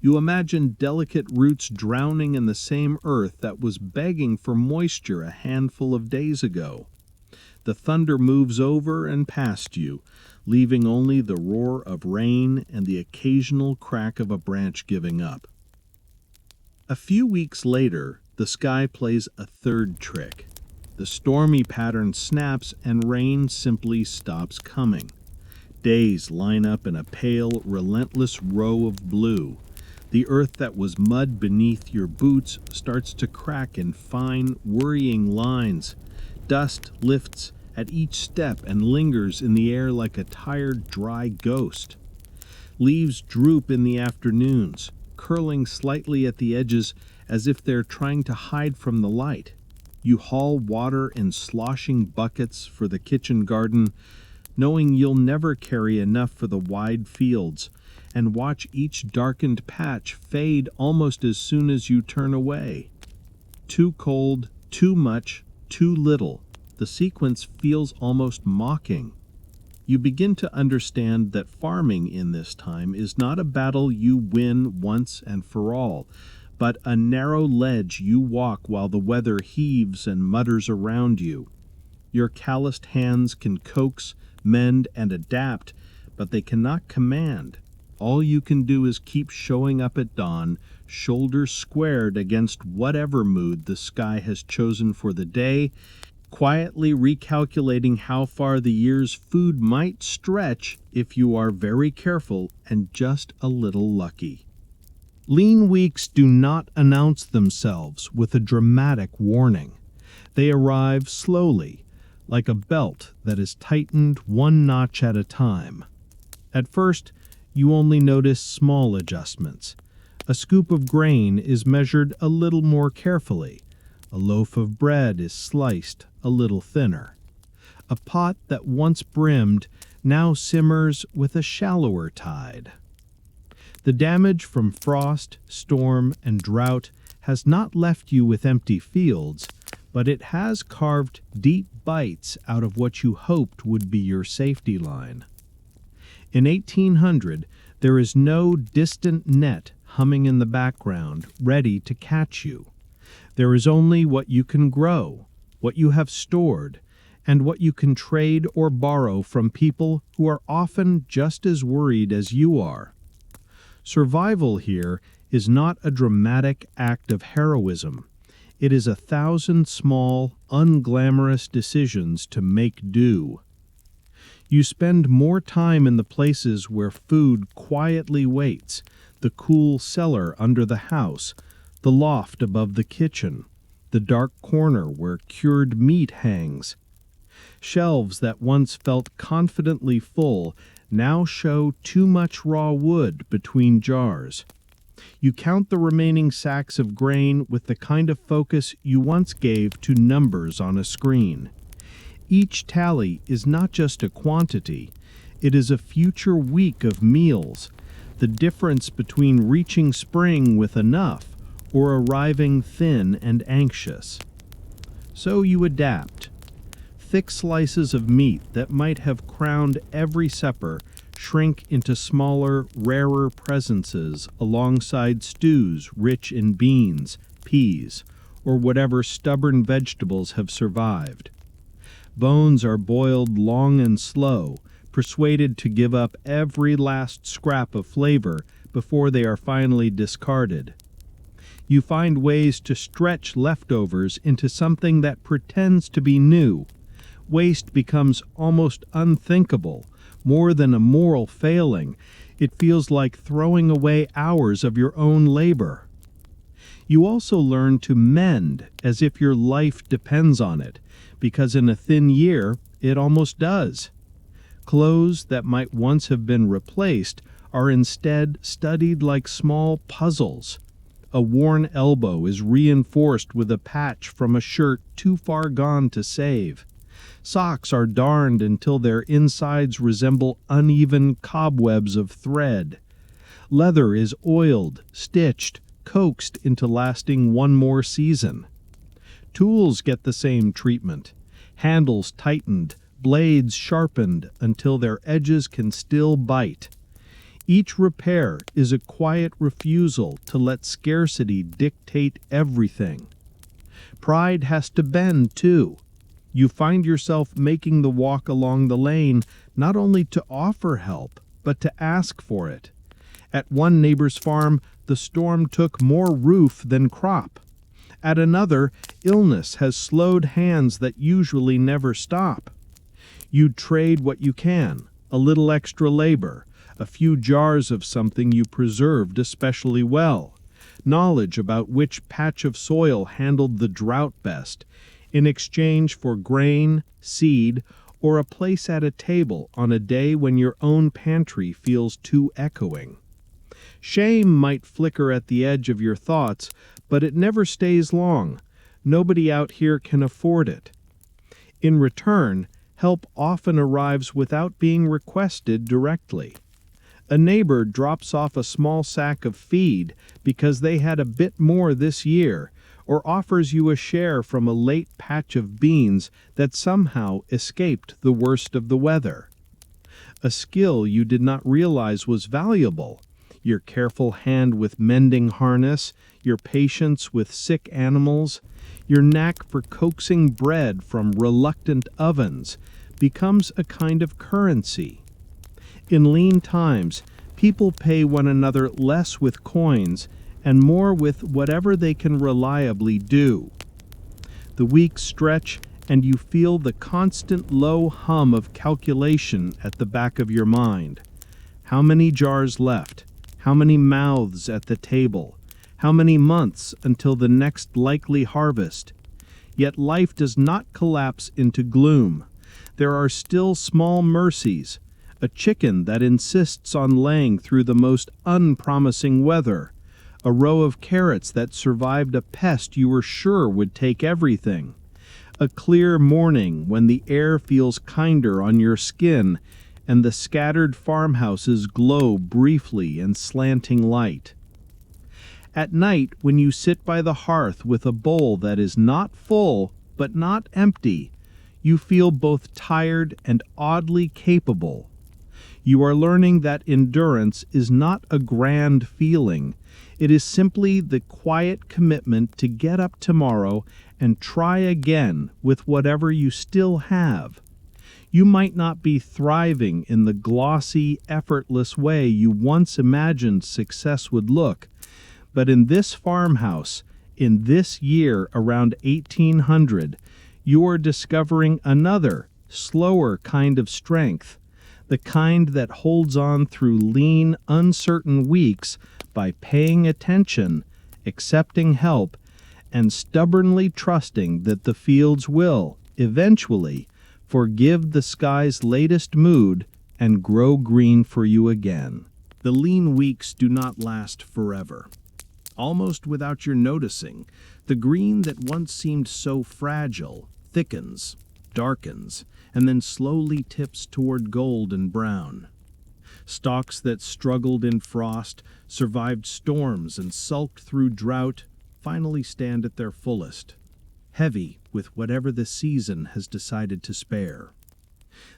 You imagine delicate roots drowning in the same earth that was begging for moisture a handful of days ago. The thunder moves over and past you, leaving only the roar of rain and the occasional crack of a branch giving up. A few weeks later, the sky plays a third trick. The stormy pattern snaps and rain simply stops coming. Days line up in a pale, relentless row of blue. The earth that was mud beneath your boots starts to crack in fine, worrying lines. Dust lifts at each step and lingers in the air like a tired, dry ghost. Leaves droop in the afternoons, curling slightly at the edges as if they're trying to hide from the light. You haul water in sloshing buckets for the kitchen garden, knowing you'll never carry enough for the wide fields, and watch each darkened patch fade almost as soon as you turn away. Too cold, too much, too little. The sequence feels almost mocking. You begin to understand that farming in this time is not a battle you win once and for all, but a narrow ledge you walk while the weather heaves and mutters around you. Your calloused hands can coax, mend, and adapt, but they cannot command. All you can do is keep showing up at dawn, shoulders squared against whatever mood the sky has chosen for the day, quietly recalculating how far the year's food might stretch if you are very careful and just a little lucky. Lean weeks do not announce themselves with a dramatic warning. They arrive slowly, like a belt that is tightened one notch at a time. At first, you only notice small adjustments. A scoop of grain is measured a little more carefully. A loaf of bread is sliced a little thinner. A pot that once brimmed now simmers with a shallower tide. The damage from frost, storm, and drought has not left you with empty fields, but it has carved deep bites out of what you hoped would be your safety line. In 1800, there is no distant net humming in the background, ready to catch you. There is only what you can grow, what you have stored, and what you can trade or borrow from people who are often just as worried as you are. Survival here is not a dramatic act of heroism. It is 1,000 small, unglamorous decisions to make do. You spend more time in the places where food quietly waits, the cool cellar under the house, the loft above the kitchen, the dark corner where cured meat hangs. Shelves that once felt confidently full now show too much raw wood between jars. You count the remaining sacks of grain with the kind of focus you once gave to numbers on a screen. Each tally is not just a quantity, it is a future week of meals, the difference between reaching spring with enough or arriving thin and anxious. So you adapt. Thick slices of meat that might have crowned every supper shrink into smaller, rarer presences alongside stews rich in beans, peas, or whatever stubborn vegetables have survived. Bones are boiled long and slow, persuaded to give up every last scrap of flavor before they are finally discarded. You find ways to stretch leftovers into something that pretends to be new. Waste becomes almost unthinkable. More than a moral failing, it feels like throwing away hours of your own labor. You also learn to mend as if your life depends on it, because in a thin year, it almost does. Clothes that might once have been replaced are instead studied like small puzzles. A worn elbow is reinforced with a patch from a shirt too far gone to save. Socks are darned until their insides resemble uneven cobwebs of thread. Leather is oiled, stitched, coaxed into lasting one more season. Tools get the same treatment. Handles tightened, blades sharpened until their edges can still bite. Each repair is a quiet refusal to let scarcity dictate everything. Pride has to bend, too. You find yourself making the walk along the lane not only to offer help, but to ask for it. At one neighbor's farm, the storm took more roof than crop. At another, illness has slowed hands that usually never stop. You trade what you can, a little extra labor, a few jars of something you preserved especially well, knowledge about which patch of soil handled the drought best, in exchange for grain, seed, or a place at a table on a day when your own pantry feels too echoing. Shame might flicker at the edge of your thoughts, but it never stays long. Nobody out here can afford it. In return, help often arrives without being requested directly. A neighbor drops off a small sack of feed because they had a bit more this year, or offers you a share from a late patch of beans that somehow escaped the worst of the weather. A skill you did not realize was valuable, your careful hand with mending harness, your patience with sick animals, your knack for coaxing bread from reluctant ovens, becomes a kind of currency. In lean times, people pay one another less with coins and more with whatever they can reliably do. The weeks stretch, and you feel the constant low hum of calculation at the back of your mind. How many jars left? How many mouths at the table? How many months until the next likely harvest? Yet life does not collapse into gloom. There are still small mercies, a chicken that insists on laying through the most unpromising weather, a row of carrots that survived a pest you were sure would take everything, a clear morning when the air feels kinder on your skin and the scattered farmhouses glow briefly in slanting light. At night, when you sit by the hearth with a bowl that is not full but not empty, you feel both tired and oddly capable. You are learning that endurance is not a grand feeling. It is simply the quiet commitment to get up tomorrow and try again with whatever you still have. You might not be thriving in the glossy, effortless way you once imagined success would look, but in this farmhouse, in this year around 1800, you are discovering another, slower kind of strength, the kind that holds on through lean, uncertain weeks by paying attention, accepting help, and stubbornly trusting that the fields will, eventually, forgive the sky's latest mood and grow green for you again. The lean weeks do not last forever. Almost without your noticing, the green that once seemed so fragile thickens, darkens, and then slowly tips toward gold and brown. Stalks that struggled in frost, survived storms, and sulked through drought finally stand at their fullest, heavy with whatever the season has decided to spare.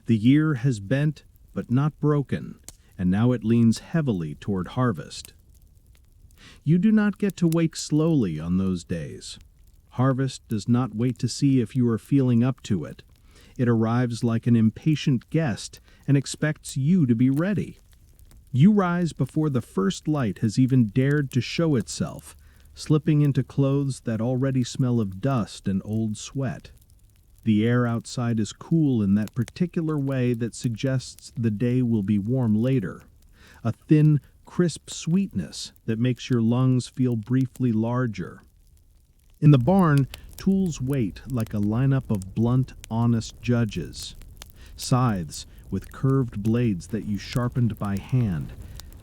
The year has bent but not broken, and now it leans heavily toward harvest. You do not get to wake slowly on those days. Harvest does not wait to see if you are feeling up to it. It arrives like an impatient guest and expects you to be ready. You rise before the first light has even dared to show itself, slipping into clothes that already smell of dust and old sweat. The air outside is cool in that particular way that suggests the day will be warm later. A thin, crisp sweetness that makes your lungs feel briefly larger. In the barn, tools wait like a lineup of blunt, honest judges. Scythes with curved blades that you sharpened by hand.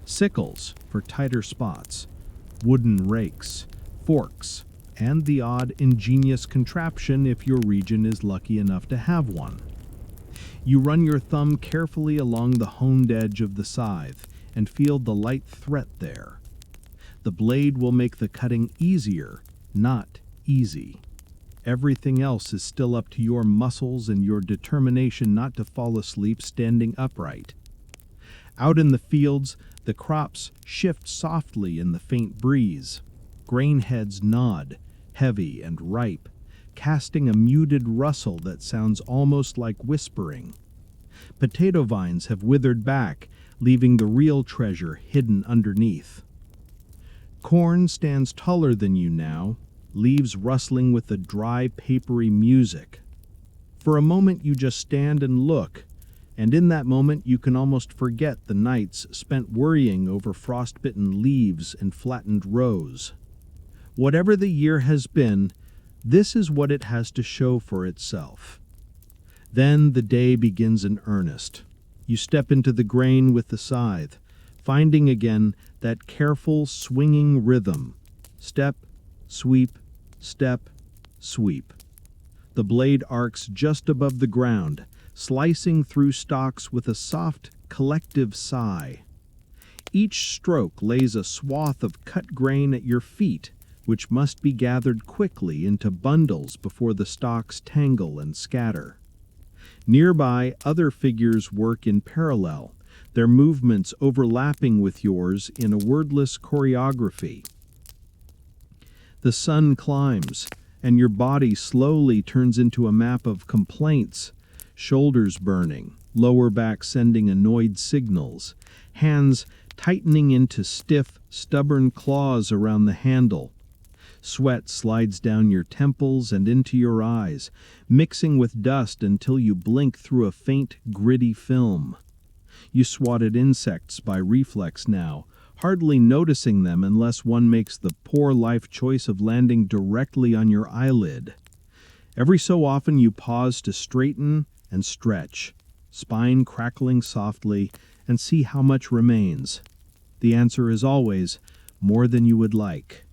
Sickles for tighter spots. Wooden rakes, forks, and the odd ingenious contraption if your region is lucky enough to have one. You run your thumb carefully along the honed edge of the scythe and feel the light threat there. The blade will make the cutting easier, not easy. Everything else is still up to your muscles and your determination not to fall asleep standing upright. Out in the fields, the crops shift softly in the faint breeze. Grain heads nod, heavy and ripe, casting a muted rustle that sounds almost like whispering. Potato vines have withered back, leaving the real treasure hidden underneath. Corn stands taller than you now, leaves rustling with a dry, papery music. For a moment you just stand and look, and in that moment you can almost forget the nights spent worrying over frostbitten leaves and flattened rows. Whatever the year has been, this is what it has to show for itself. Then the day begins in earnest. You step into the grain with the scythe, finding again that careful, swinging rhythm. Step, sweep, step, sweep. The blade arcs just above the ground, slicing through stalks with a soft, collective sigh. Each stroke lays a swath of cut grain at your feet, which must be gathered quickly into bundles before the stalks tangle and scatter. Nearby, other figures work in parallel, their movements overlapping with yours in a wordless choreography. The sun climbs, and your body slowly turns into a map of complaints, shoulders burning, lower back sending annoyed signals, hands tightening into stiff, stubborn claws around the handle. Sweat slides down your temples and into your eyes, mixing with dust until you blink through a faint, gritty film. You swat at insects by reflex now, hardly noticing them unless one makes the poor life choice of landing directly on your eyelid. Every so often you pause to straighten and stretch, spine crackling softly, and see how much remains. The answer is always more than you would like.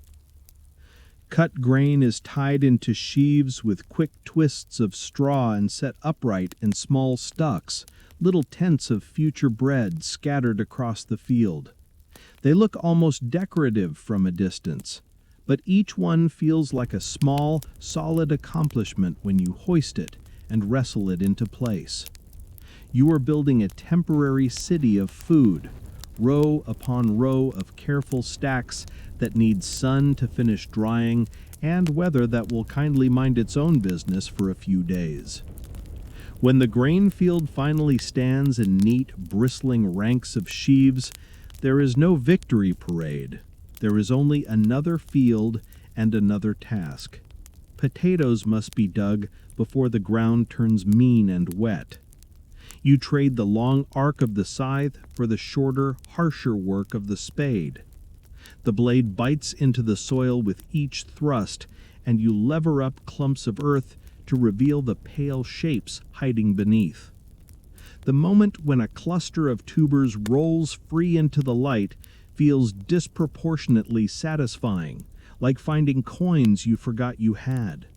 Cut grain is tied into sheaves with quick twists of straw and set upright in small stocks, little tents of future bread scattered across the field. They look almost decorative from a distance, but each one feels like a small, solid accomplishment when you hoist it and wrestle it into place. You are building a temporary city of food, row upon row of careful stacks that need sun to finish drying and weather that will kindly mind its own business for a few days. When the grain field finally stands in neat, bristling ranks of sheaves, there is no victory parade. There is only another field and another task. Potatoes must be dug before the ground turns mean and wet. You trade the long arc of the scythe for the shorter, harsher work of the spade. The blade bites into the soil with each thrust, and you lever up clumps of earth to reveal the pale shapes hiding beneath. The moment when a cluster of tubers rolls free into the light feels disproportionately satisfying, like finding coins you forgot you had.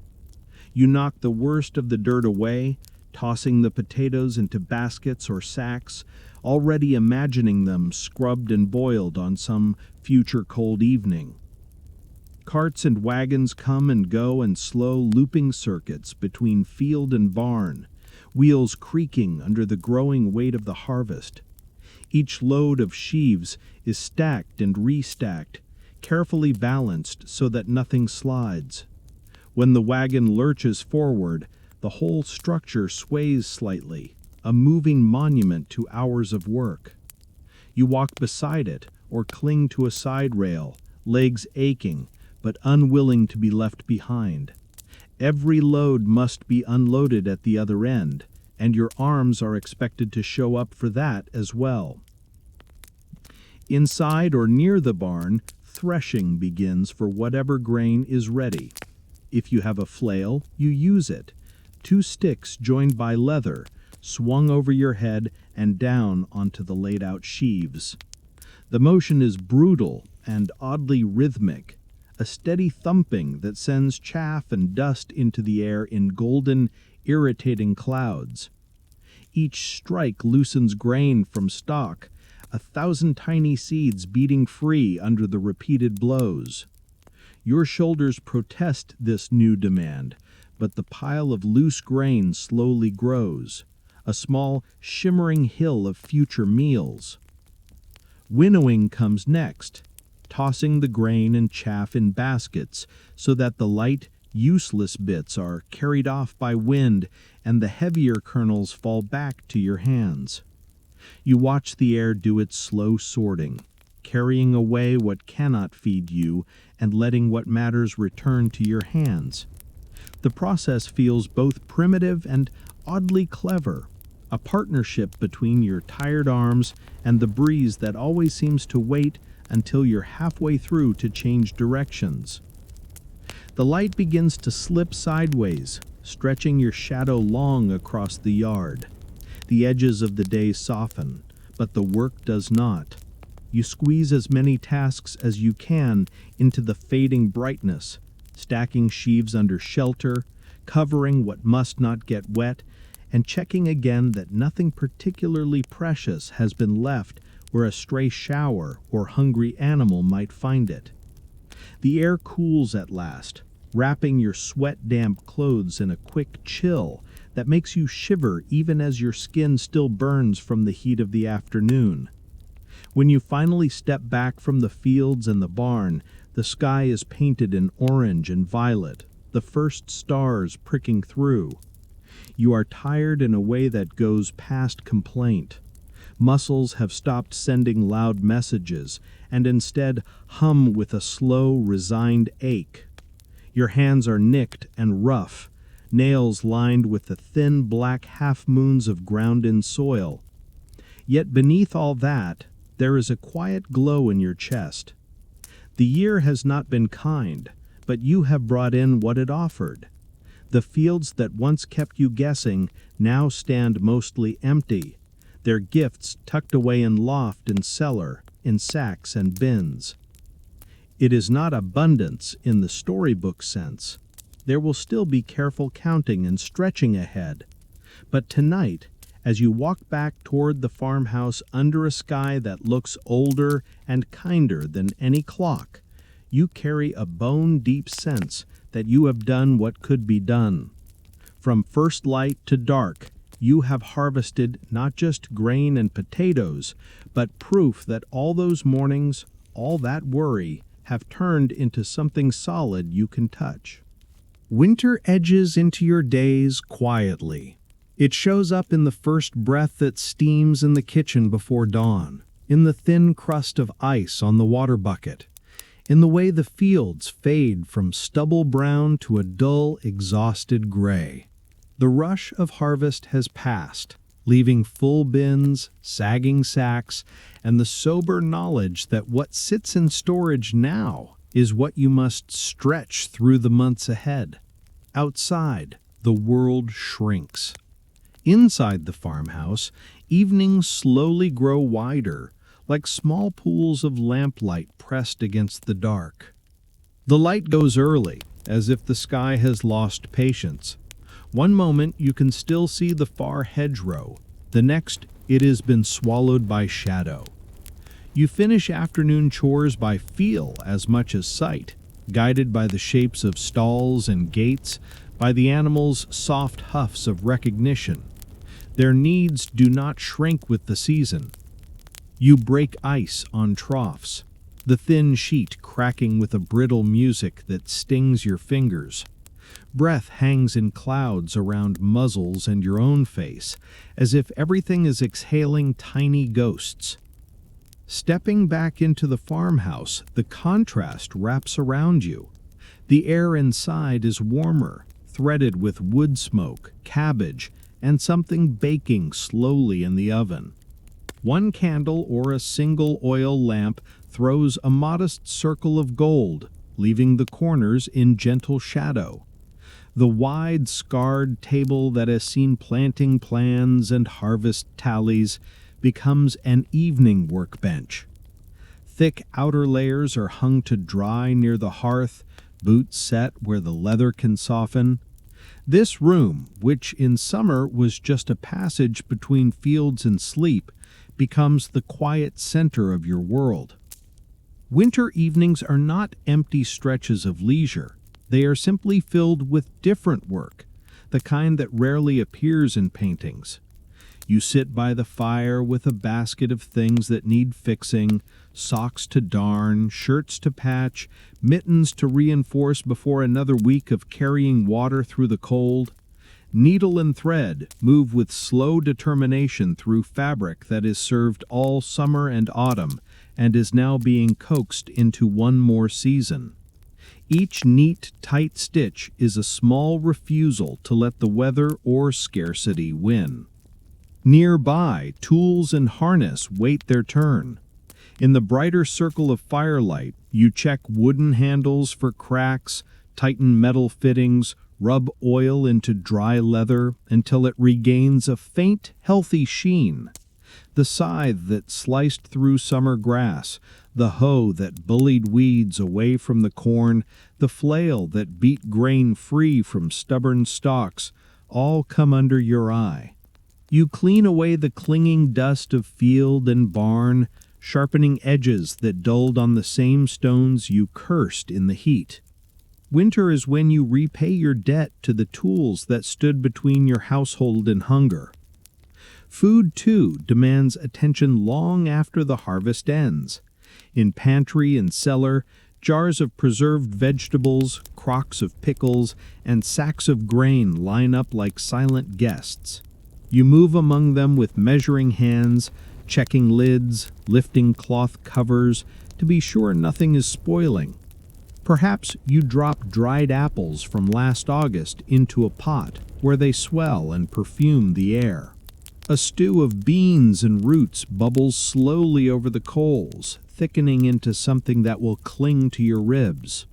You knock the worst of the dirt away, tossing the potatoes into baskets or sacks, already imagining them scrubbed and boiled on some future cold evening. Carts and wagons come and go in slow looping circuits between field and barn, wheels creaking under the growing weight of the harvest. Each load of sheaves is stacked and restacked, carefully balanced so that nothing slides. When the wagon lurches forward, the whole structure sways slightly, a moving monument to hours of work. You walk beside it or cling to a side rail, legs aching, but unwilling to be left behind. Every load must be unloaded at the other end, and your arms are expected to show up for that as well. Inside or near the barn, threshing begins for whatever grain is ready. If you have a flail, you use it. 2 sticks joined by leather, swung over your head and down onto the laid-out sheaves. The motion is brutal and oddly rhythmic, a steady thumping that sends chaff and dust into the air in golden, irritating clouds. Each strike loosens grain from stalk, 1,000 tiny seeds beating free under the repeated blows. Your shoulders protest this new demand, but the pile of loose grain slowly grows, a small, shimmering hill of future meals. Winnowing comes next, tossing the grain and chaff in baskets so that the light, useless bits are carried off by wind and the heavier kernels fall back to your hands. You watch the air do its slow sorting, carrying away what cannot feed you and letting what matters return to your hands. The process feels both primitive and oddly clever, a partnership between your tired arms and the breeze that always seems to wait until you're halfway through to change directions. The light begins to slip sideways, stretching your shadow long across the yard. The edges of the day soften, but the work does not. You squeeze as many tasks as you can into the fading brightness, stacking sheaves under shelter, covering what must not get wet, and checking again that nothing particularly precious has been left where a stray shower or hungry animal might find it. The air cools at last, wrapping your sweat-damp clothes in a quick chill that makes you shiver even as your skin still burns from the heat of the afternoon. When you finally step back from the fields and the barn, the sky is painted in orange and violet, the first stars pricking through. You are tired in a way that goes past complaint. Muscles have stopped sending loud messages and instead hum with a slow, resigned ache. Your hands are nicked and rough, nails lined with the thin black half-moons of ground-in soil. Yet beneath all that, there is a quiet glow in your chest. The year has not been kind, but you have brought in what it offered. The fields that once kept you guessing now stand mostly empty, their gifts tucked away in loft and cellar, in sacks and bins. It is not abundance in the storybook sense. There will still be careful counting and stretching ahead. But tonight, as you walk back toward the farmhouse under a sky that looks older and kinder than any clock, you carry a bone-deep sense that you have done what could be done. From first light to dark, you have harvested not just grain and potatoes, but proof that all those mornings, all that worry, have turned into something solid you can touch. Winter edges into your days quietly. It shows up in the first breath that steams in the kitchen before dawn, in the thin crust of ice on the water bucket, in the way the fields fade from stubble brown to a dull, exhausted gray. The rush of harvest has passed, leaving full bins, sagging sacks, and the sober knowledge that what sits in storage now is what you must stretch through the months ahead. Outside, the world shrinks. Inside the farmhouse, evenings slowly grow wider, like small pools of lamplight pressed against the dark. The light goes early, as if the sky has lost patience. One moment you can still see the far hedgerow, the next it has been swallowed by shadow. You finish afternoon chores by feel as much as sight, guided by the shapes of stalls and gates, by the animals' soft huffs of recognition. Their needs do not shrink with the season. You break ice on troughs, the thin sheet cracking with a brittle music that stings your fingers. Breath hangs in clouds around muzzles and your own face, as if everything is exhaling tiny ghosts. Stepping back into the farmhouse, the contrast wraps around you. The air inside is warmer, threaded with wood smoke, cabbage, and something baking slowly in the oven. One candle or a single oil lamp throws a modest circle of gold, leaving the corners in gentle shadow. The wide, scarred table that has seen planting plans and harvest tallies becomes an evening workbench. Thick outer layers are hung to dry near the hearth, boots set where the leather can soften. This room, which in summer was just a passage between fields and sleep, becomes the quiet center of your world. Winter evenings are not empty stretches of leisure. They are simply filled with different work, the kind that rarely appears in paintings. You sit by the fire with a basket of things that need fixing, socks to darn, shirts to patch, mittens to reinforce before another week of carrying water through the cold. Needle and thread move with slow determination through fabric that is served all summer and autumn and is now being coaxed into one more season. Each neat, tight stitch is a small refusal to let the weather or scarcity win. Nearby, tools and harness wait their turn. In the brighter circle of firelight, you check wooden handles for cracks, tighten metal fittings, rub oil into dry leather until it regains a faint, healthy sheen. The scythe that sliced through summer grass, the hoe that bullied weeds away from the corn, the flail that beat grain free from stubborn stalks, all come under your eye. You clean away the clinging dust of field and barn, sharpening edges that dulled on the same stones you cursed in the heat. Winter is when you repay your debt to the tools that stood between your household and hunger. Food, too, demands attention long after the harvest ends. In pantry and cellar, jars of preserved vegetables, crocks of pickles, and sacks of grain line up like silent guests. You move among them with measuring hands, checking lids, lifting cloth covers to be sure nothing is spoiling. Perhaps you drop dried apples from last August into a pot where they swell and perfume the air. A stew of beans and roots bubbles slowly over the coals, thickening into something that will cling to your ribs.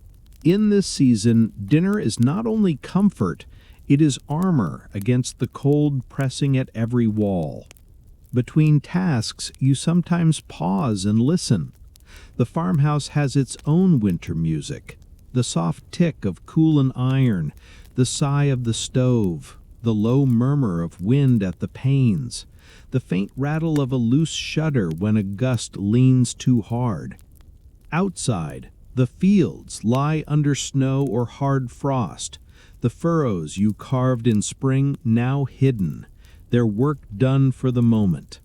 In this season, dinner is not only comfort, it is armor against the cold pressing at every wall. Between tasks, you sometimes pause and listen. The farmhouse has its own winter music, the soft tick of cooling iron, the sigh of the stove, the low murmur of wind at the panes, the faint rattle of a loose shutter when a gust leans too hard. Outside, the fields lie under snow or hard frost, the furrows you carved in spring now hidden, their work done for the moment.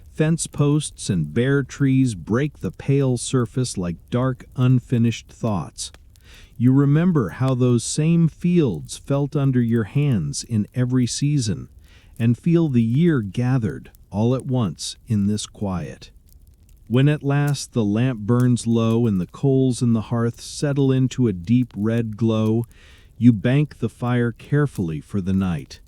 Fence posts and bare trees break the pale surface like dark, unfinished thoughts. You remember how those same fields felt under your hands in every season, and feel the year gathered all at once in this quiet. When at last the lamp burns low and the coals in the hearth settle into a deep red glow, you bank the fire carefully for the night.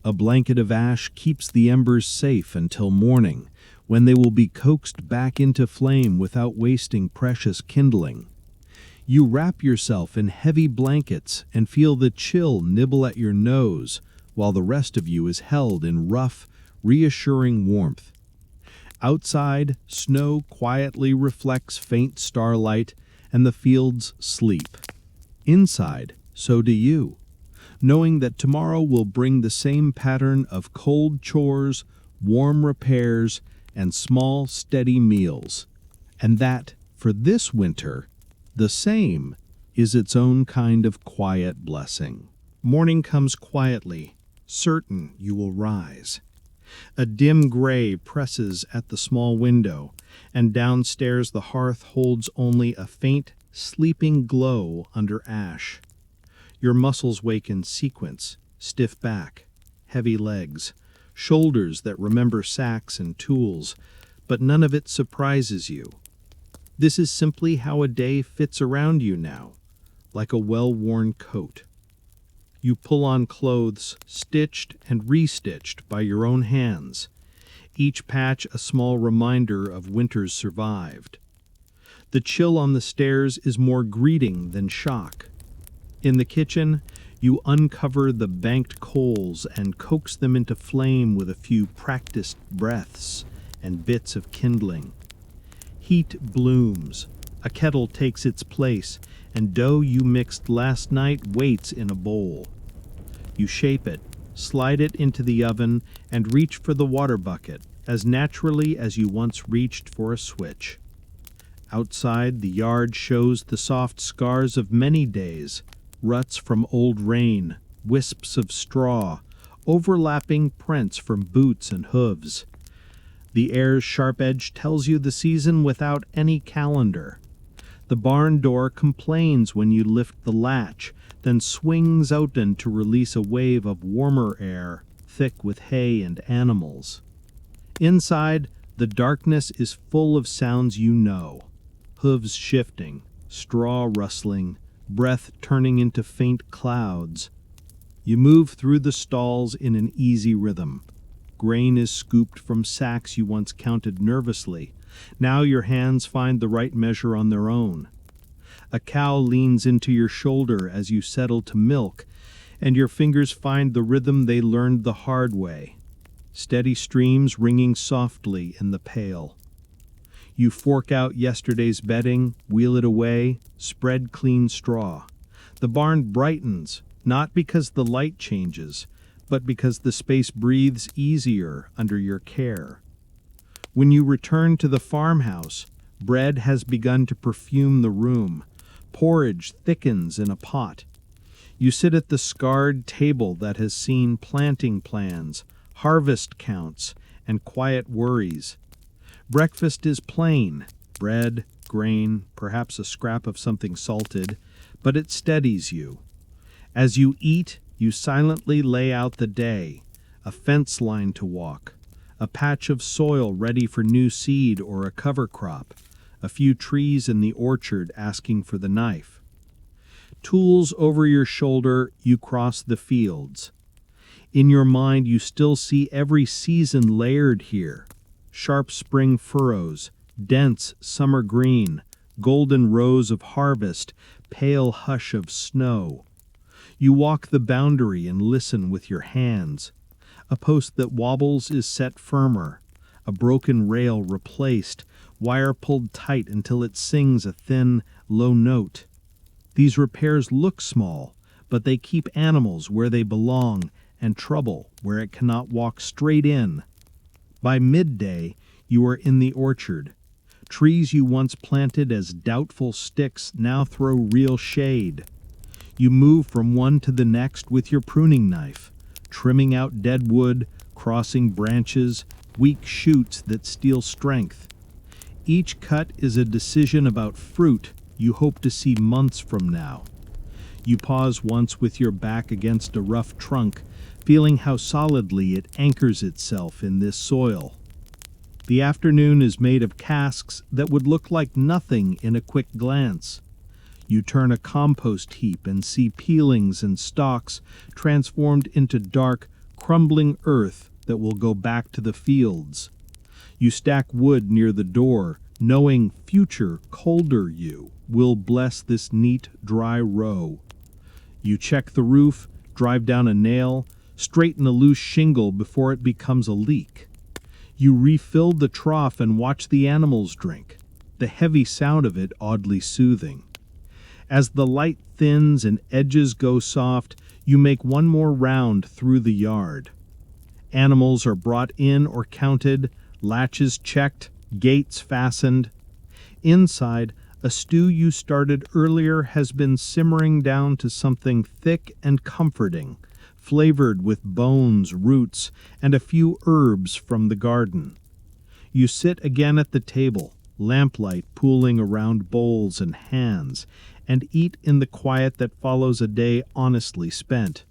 A blanket of ash keeps the embers safe until morning, when they will be coaxed back into flame without wasting precious kindling. You wrap yourself in heavy blankets and feel the chill nibble at your nose, while the rest of you is held in rough, reassuring warmth. Outside, snow quietly reflects faint starlight, and the fields sleep. Inside, so do you, knowing that tomorrow will bring the same pattern of cold chores, warm repairs, and small, steady meals. And that, for this winter, the same is its own kind of quiet blessing. Morning comes quietly, certain you will rise. A dim gray presses at the small window, and downstairs the hearth holds only a faint, sleeping glow under ash. Your muscles wake in sequence, stiff back, heavy legs, shoulders that remember sacks and tools, but none of it surprises you. This is simply how a day fits around you now, like a well-worn coat. You pull on clothes stitched and restitched by your own hands, each patch a small reminder of winters survived. The chill on the stairs is more greeting than shock. In the kitchen, you uncover the banked coals and coax them into flame with a few practiced breaths and bits of kindling. Heat blooms, a kettle takes its place, and dough you mixed last night waits in a bowl. You shape it, slide it into the oven, and reach for the water bucket as naturally as you once reached for a switch. Outside, the yard shows the soft scars of many days, ruts from old rain, wisps of straw, overlapping prints from boots and hooves. The air's sharp edge tells you the season without any calendar. The barn door complains when you lift the latch, then swings open to release a wave of warmer air, thick with hay and animals. Inside, the darkness is full of sounds you know. Hooves shifting, straw rustling, breath turning into faint clouds. You move through the stalls in an easy rhythm. Grain is scooped from sacks you once counted nervously. Now your hands find the right measure on their own. A cow leans into your shoulder as you settle to milk, and your fingers find the rhythm they learned the hard way. Steady streams ringing softly in the pail. You fork out yesterday's bedding, wheel it away, spread clean straw. The barn brightens, not because the light changes, but because the space breathes easier under your care. When you return to the farmhouse, bread has begun to perfume the room. Porridge thickens in a pot. You sit at the scarred table that has seen planting plans, harvest counts, and quiet worries. Breakfast is plain, bread, grain, perhaps a scrap of something salted, but it steadies you. As you eat, you silently lay out the day, a fence line to walk, a patch of soil ready for new seed or a cover crop, a few trees in the orchard asking for the knife. Tools over your shoulder, you cross the fields. In your mind, you still see every season layered here. Sharp spring furrows, dense summer green, golden rows of harvest, pale hush of snow. You walk the boundary and listen with your hands. A post that wobbles is set firmer, a broken rail replaced, wire pulled tight until it sings a thin, low note. These repairs look small, but they keep animals where they belong and trouble where it cannot walk straight in. By midday, you are in the orchard. Trees you once planted as doubtful sticks now throw real shade. You move from one to the next with your pruning knife, trimming out dead wood, crossing branches, weak shoots that steal strength. Each cut is a decision about fruit you hope to see months from now. You pause once with your back against a rough trunk, feeling how solidly it anchors itself in this soil. The afternoon is made of casks that would look like nothing in a quick glance. You turn a compost heap and see peelings and stalks transformed into dark, crumbling earth that will go back to the fields. You stack wood near the door, knowing future, colder you will bless this neat, dry row. You check the roof, drive down a nail, Straighten a loose shingle before it becomes a leak. You refill the trough and watch the animals drink, the heavy sound of it oddly soothing. As the light thins and edges go soft, you make one more round through the yard. Animals are brought in or counted, latches checked, gates fastened. Inside, a stew you started earlier has been simmering down to something thick and comforting, flavored with bones, roots, and a few herbs from the garden. You sit again at the table, lamplight pooling around bowls and hands, and eat in the quiet that follows a day honestly spent.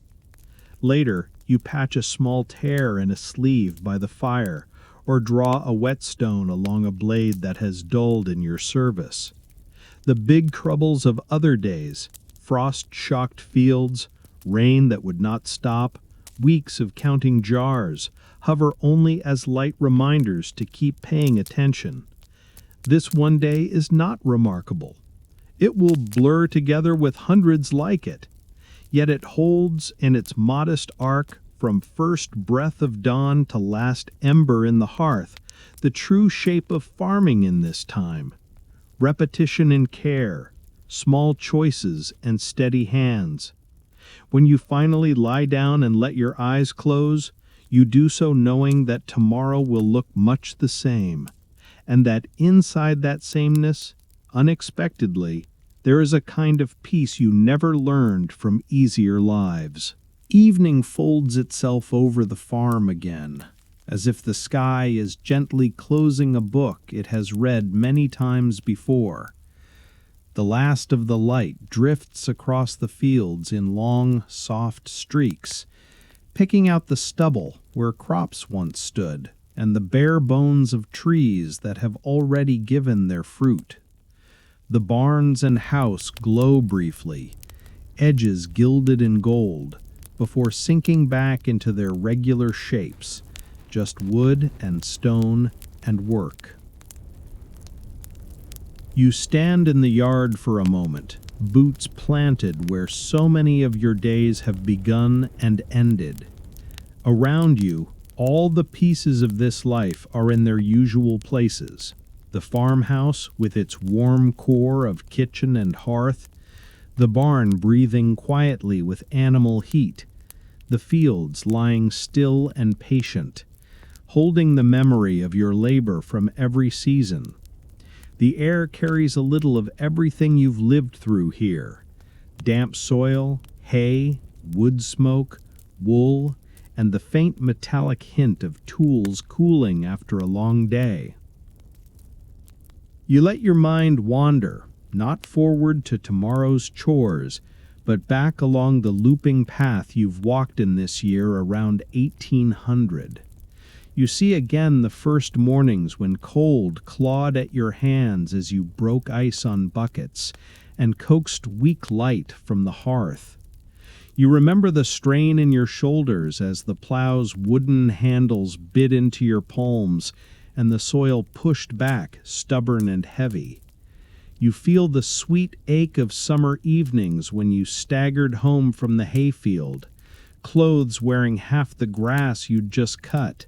Later, you patch a small tear in a sleeve by the fire, or draw a whetstone along a blade that has dulled in your service. The big troubles of other days, frost-shocked fields, rain that would not stop, weeks of counting jars, hover only as light reminders to keep paying attention. This one day is not remarkable. It will blur together with hundreds like it, yet it holds in its modest arc, from first breath of dawn to last ember in the hearth, the true shape of farming in this time. Repetition and care, small choices and steady hands. When you finally lie down and let your eyes close, you do so knowing that tomorrow will look much the same, and that inside that sameness, unexpectedly, there is a kind of peace you never learned from easier lives. Evening folds itself over the farm again, as if the sky is gently closing a book it has read many times before. The last of the light drifts across the fields in long, soft streaks, picking out the stubble where crops once stood, and the bare bones of trees that have already given their fruit. The barns and house glow briefly, edges gilded in gold, before sinking back into their regular shapes, just wood and stone and work. You stand in the yard for a moment, boots planted where so many of your days have begun and ended. Around you, all the pieces of this life are in their usual places. The farmhouse with its warm core of kitchen and hearth, the barn breathing quietly with animal heat, the fields lying still and patient, holding the memory of your labor from every season. The air carries a little of everything you've lived through here. Damp soil, hay, wood smoke, wool, and the faint metallic hint of tools cooling after a long day. You let your mind wander, not forward to tomorrow's chores, but back along the looping path you've walked in this year around 1800. You see again the first mornings when cold clawed at your hands as you broke ice on buckets and coaxed weak light from the hearth. You remember the strain in your shoulders as the plow's wooden handles bit into your palms and the soil pushed back, stubborn and heavy. You feel the sweet ache of summer evenings when you staggered home from the hayfield, clothes wearing half the grass you'd just cut,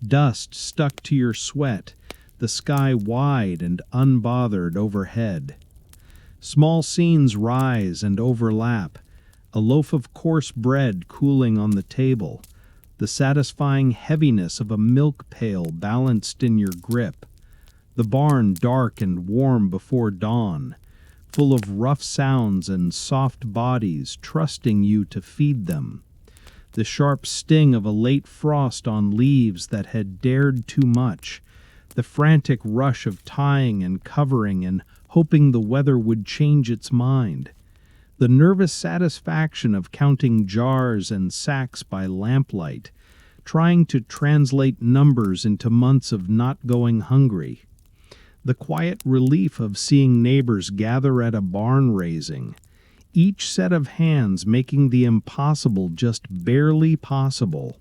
dust stuck to your sweat, the sky wide and unbothered overhead. Small scenes rise and overlap, a loaf of coarse bread cooling on the table, the satisfying heaviness of a milk pail balanced in your grip, the barn dark and warm before dawn, full of rough sounds and soft bodies trusting you to feed them, the sharp sting of a late frost on leaves that had dared too much, the frantic rush of tying and covering and hoping the weather would change its mind, the nervous satisfaction of counting jars and sacks by lamplight, trying to translate numbers into months of not going hungry, the quiet relief of seeing neighbors gather at a barn raising, each set of hands making the impossible just barely possible.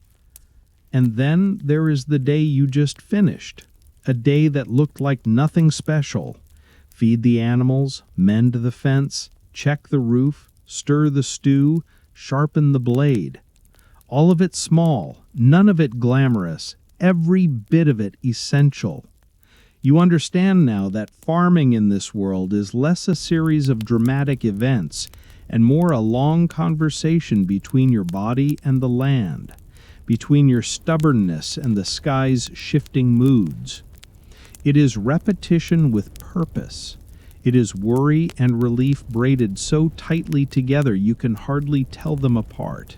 And then there is the day you just finished, a day that looked like nothing special. Feed the animals, mend the fence, check the roof, stir the stew, sharpen the blade. All of it small, none of it glamorous, every bit of it essential. You understand now that farming in this world is less a series of dramatic events and more a long conversation between your body and the land, between your stubbornness and the sky's shifting moods. It is repetition with purpose. It is worry and relief braided so tightly together you can hardly tell them apart.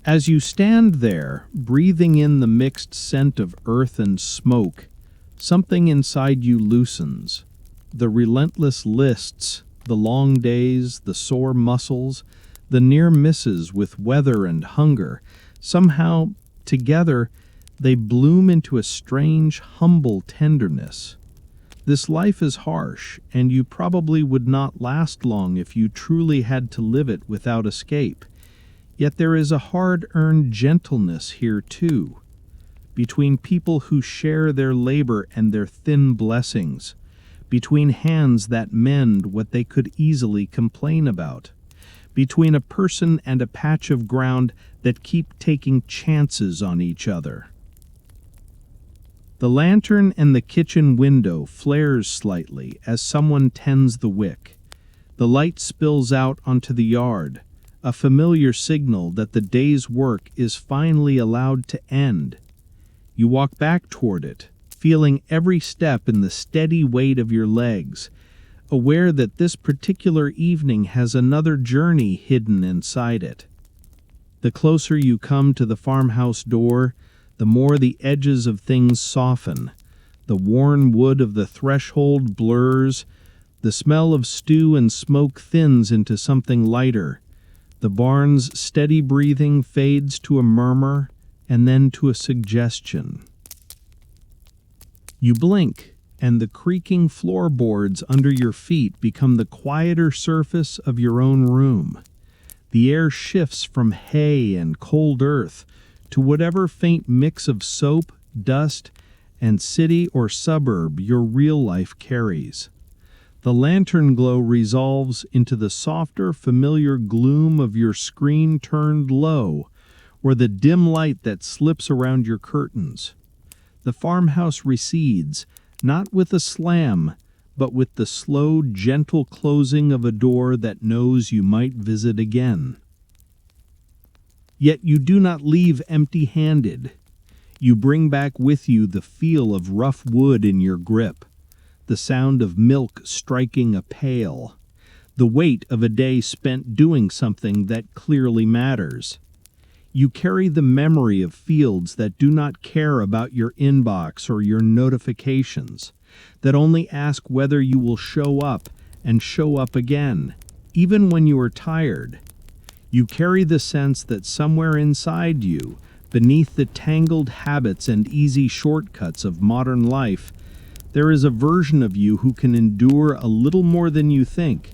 As you stand there, breathing in the mixed scent of earth and smoke, something inside you loosens. The relentless lists, the long days, the sore muscles, the near misses with weather and hunger, somehow, together, they bloom into a strange, humble tenderness. This life is harsh, and you probably would not last long if you truly had to live it without escape. Yet there is a hard-earned gentleness here, too, between people who share their labor and their thin blessings, between hands that mend what they could easily complain about, between a person and a patch of ground that keep taking chances on each other. The lantern in the kitchen window flares slightly as someone tends the wick. The light spills out onto the yard, a familiar signal that the day's work is finally allowed to end. You walk back toward it, feeling every step in the steady weight of your legs, aware that this particular evening has another journey hidden inside it. The closer you come to the farmhouse door, the more the edges of things soften. The worn wood of the threshold blurs. The smell of stew and smoke thins into something lighter. The barn's steady breathing fades to a murmur and then to a suggestion. You blink, and the creaking floorboards under your feet become the quieter surface of your own room. The air shifts from hay and cold earth to whatever faint mix of soap, dust, and city or suburb your real life carries. The lantern glow resolves into the softer, familiar gloom of your screen turned low, or the dim light that slips around your curtains. The farmhouse recedes, not with a slam, but with the slow, gentle closing of a door that knows you might visit again. Yet you do not leave empty-handed. You bring back with you the feel of rough wood in your grip, the sound of milk striking a pail, the weight of a day spent doing something that clearly matters. You carry the memory of fields that do not care about your inbox or your notifications, that only ask whether you will show up and show up again, even when you are tired. You carry the sense that somewhere inside you, beneath the tangled habits and easy shortcuts of modern life, there is a version of you who can endure a little more than you think,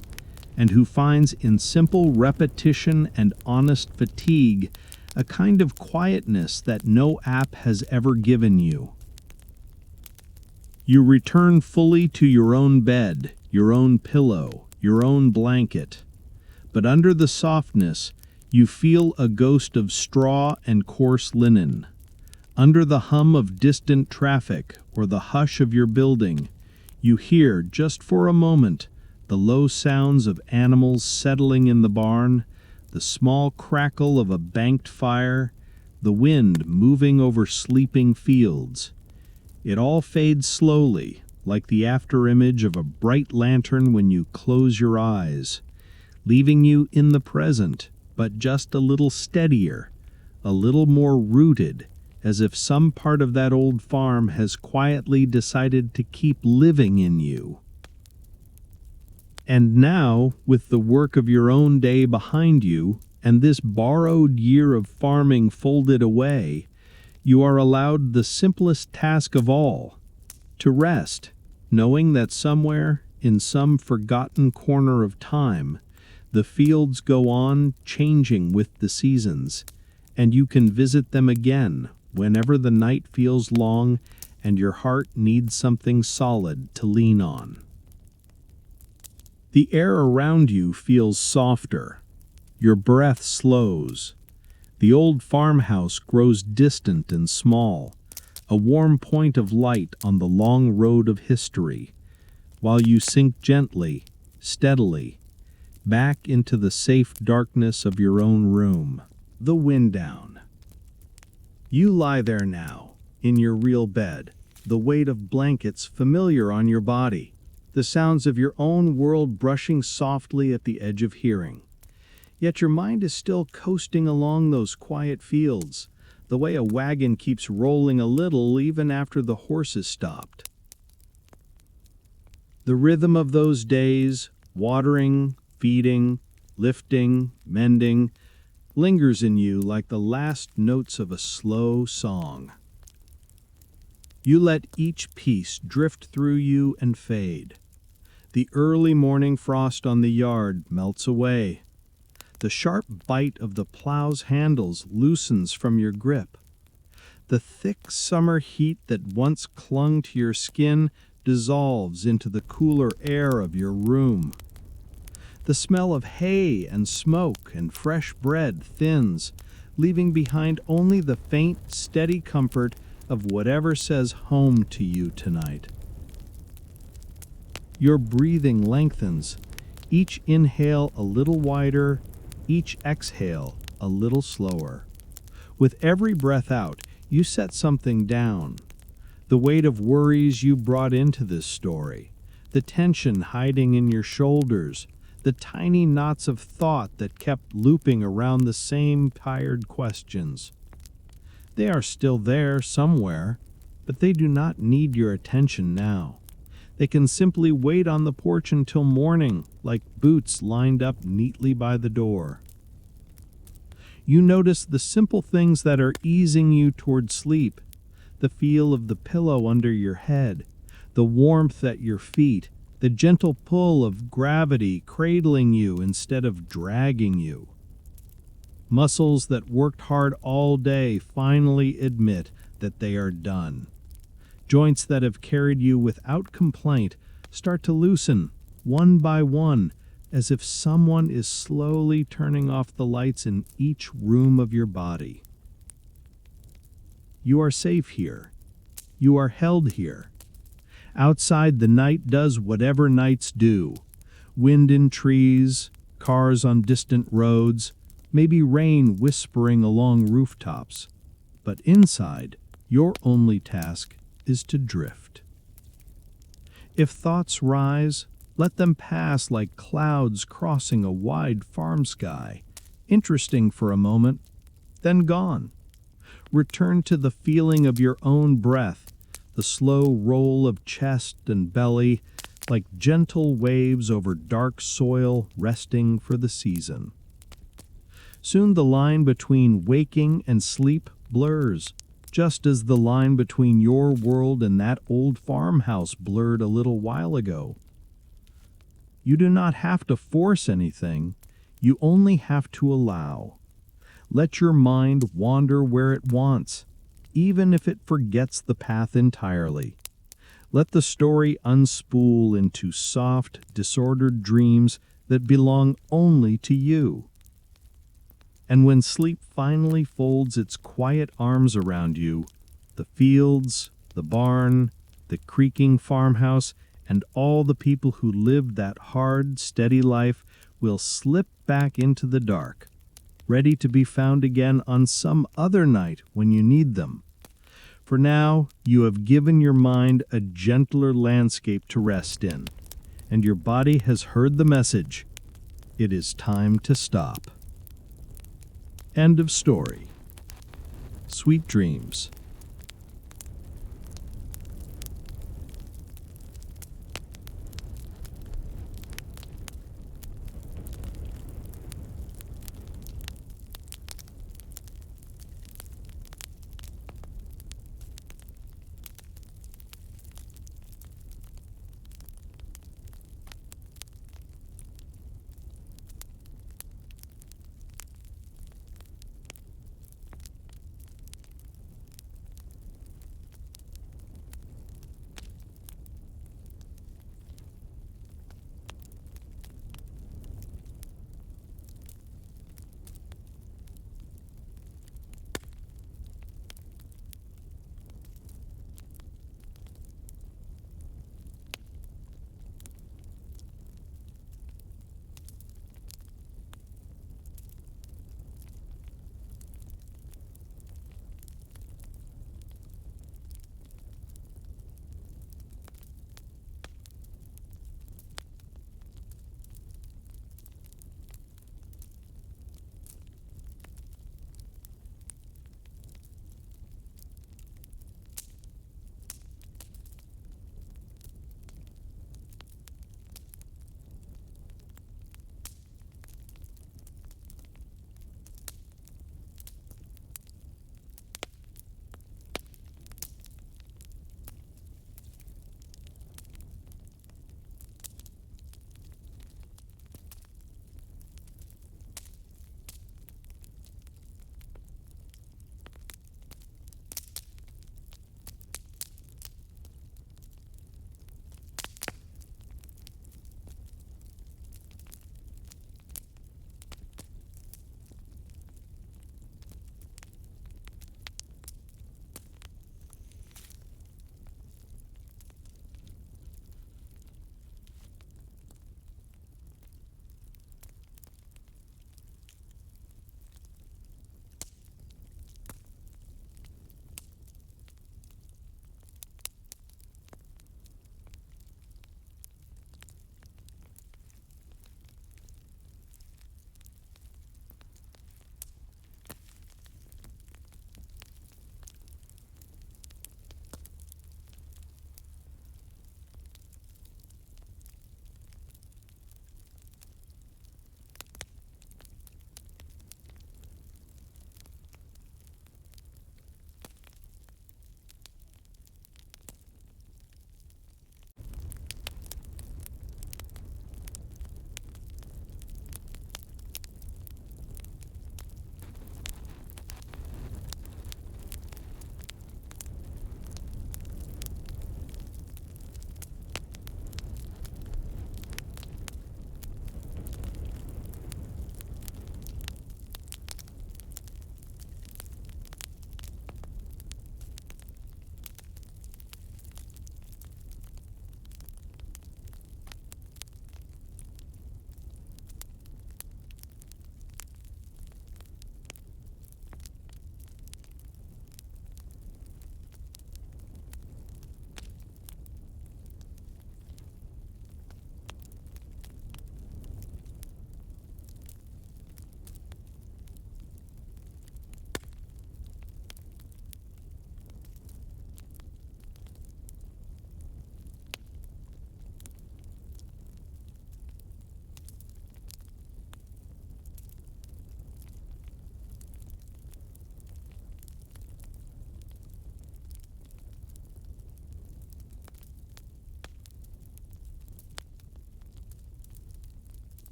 and who finds in simple repetition and honest fatigue a kind of quietness that no app has ever given you. You return fully to your own bed, your own pillow, your own blanket. But under the softness, you feel a ghost of straw and coarse linen. Under the hum of distant traffic or the hush of your building, you hear, just for a moment, the low sounds of animals settling in the barn, the small crackle of a banked fire, the wind moving over sleeping fields. It all fades slowly, like the afterimage of a bright lantern when you close your eyes, leaving you in the present, but just a little steadier, a little more rooted, as if some part of that old farm has quietly decided to keep living in you. And now, with the work of your own day behind you, and this borrowed year of farming folded away, you are allowed the simplest task of all, to rest, knowing that somewhere, in some forgotten corner of time, the fields go on changing with the seasons, and you can visit them again whenever the night feels long and your heart needs something solid to lean on. The air around you feels softer. Your breath slows. The old farmhouse grows distant and small, a warm point of light on the long road of history, while you sink gently, steadily, back into the safe darkness of your own room. The wind down. You lie there now, in your real bed, the weight of blankets familiar on your body, the sounds of your own world brushing softly at the edge of hearing. Yet your mind is still coasting along those quiet fields, the way a wagon keeps rolling a little even after the horses stopped. The rhythm of those days, watering, feeding, lifting, mending, lingers in you like the last notes of a slow song. You let each piece drift through you and fade. The early morning frost on the yard melts away. The sharp bite of the plow's handles loosens from your grip. The thick summer heat that once clung to your skin dissolves into the cooler air of your room. The smell of hay and smoke and fresh bread thins, leaving behind only the faint, steady comfort of whatever says home to you tonight. Your breathing lengthens, each inhale a little wider, each exhale a little slower. With every breath out, you set something down. The weight of worries you brought into this story, the tension hiding in your shoulders, the tiny knots of thought that kept looping around the same tired questions. They are still there somewhere, but they do not need your attention now. They can simply wait on the porch until morning, like boots lined up neatly by the door. You notice the simple things that are easing you toward sleep, the feel of the pillow under your head, the warmth at your feet, the gentle pull of gravity cradling you instead of dragging you. Muscles that worked hard all day finally admit that they are done. Joints that have carried you without complaint start to loosen, one by one, as if someone is slowly turning off the lights in each room of your body. You are safe here. You are held here. Outside, the night does whatever nights do. Wind in trees, cars on distant roads, maybe rain whispering along rooftops. But inside, your only task is to drift. If thoughts rise, let them pass like clouds crossing a wide farm sky, interesting for a moment, then gone. Return to the feeling of your own breath, the slow roll of chest and belly, like gentle waves over dark soil resting for the season. Soon the line between waking and sleep blurs, just as the line between your world and that old farmhouse blurred a little while ago. You do not have to force anything, you only have to allow. Let your mind wander where it wants, even if it forgets the path entirely. Let the story unspool into soft, disordered dreams that belong only to you. And when sleep finally folds its quiet arms around you, the fields, the barn, the creaking farmhouse, and all the people who lived that hard, steady life will slip back into the dark, ready to be found again on some other night when you need them. For now, you have given your mind a gentler landscape to rest in, and your body has heard the message. It is time to stop. End of story. Sweet dreams.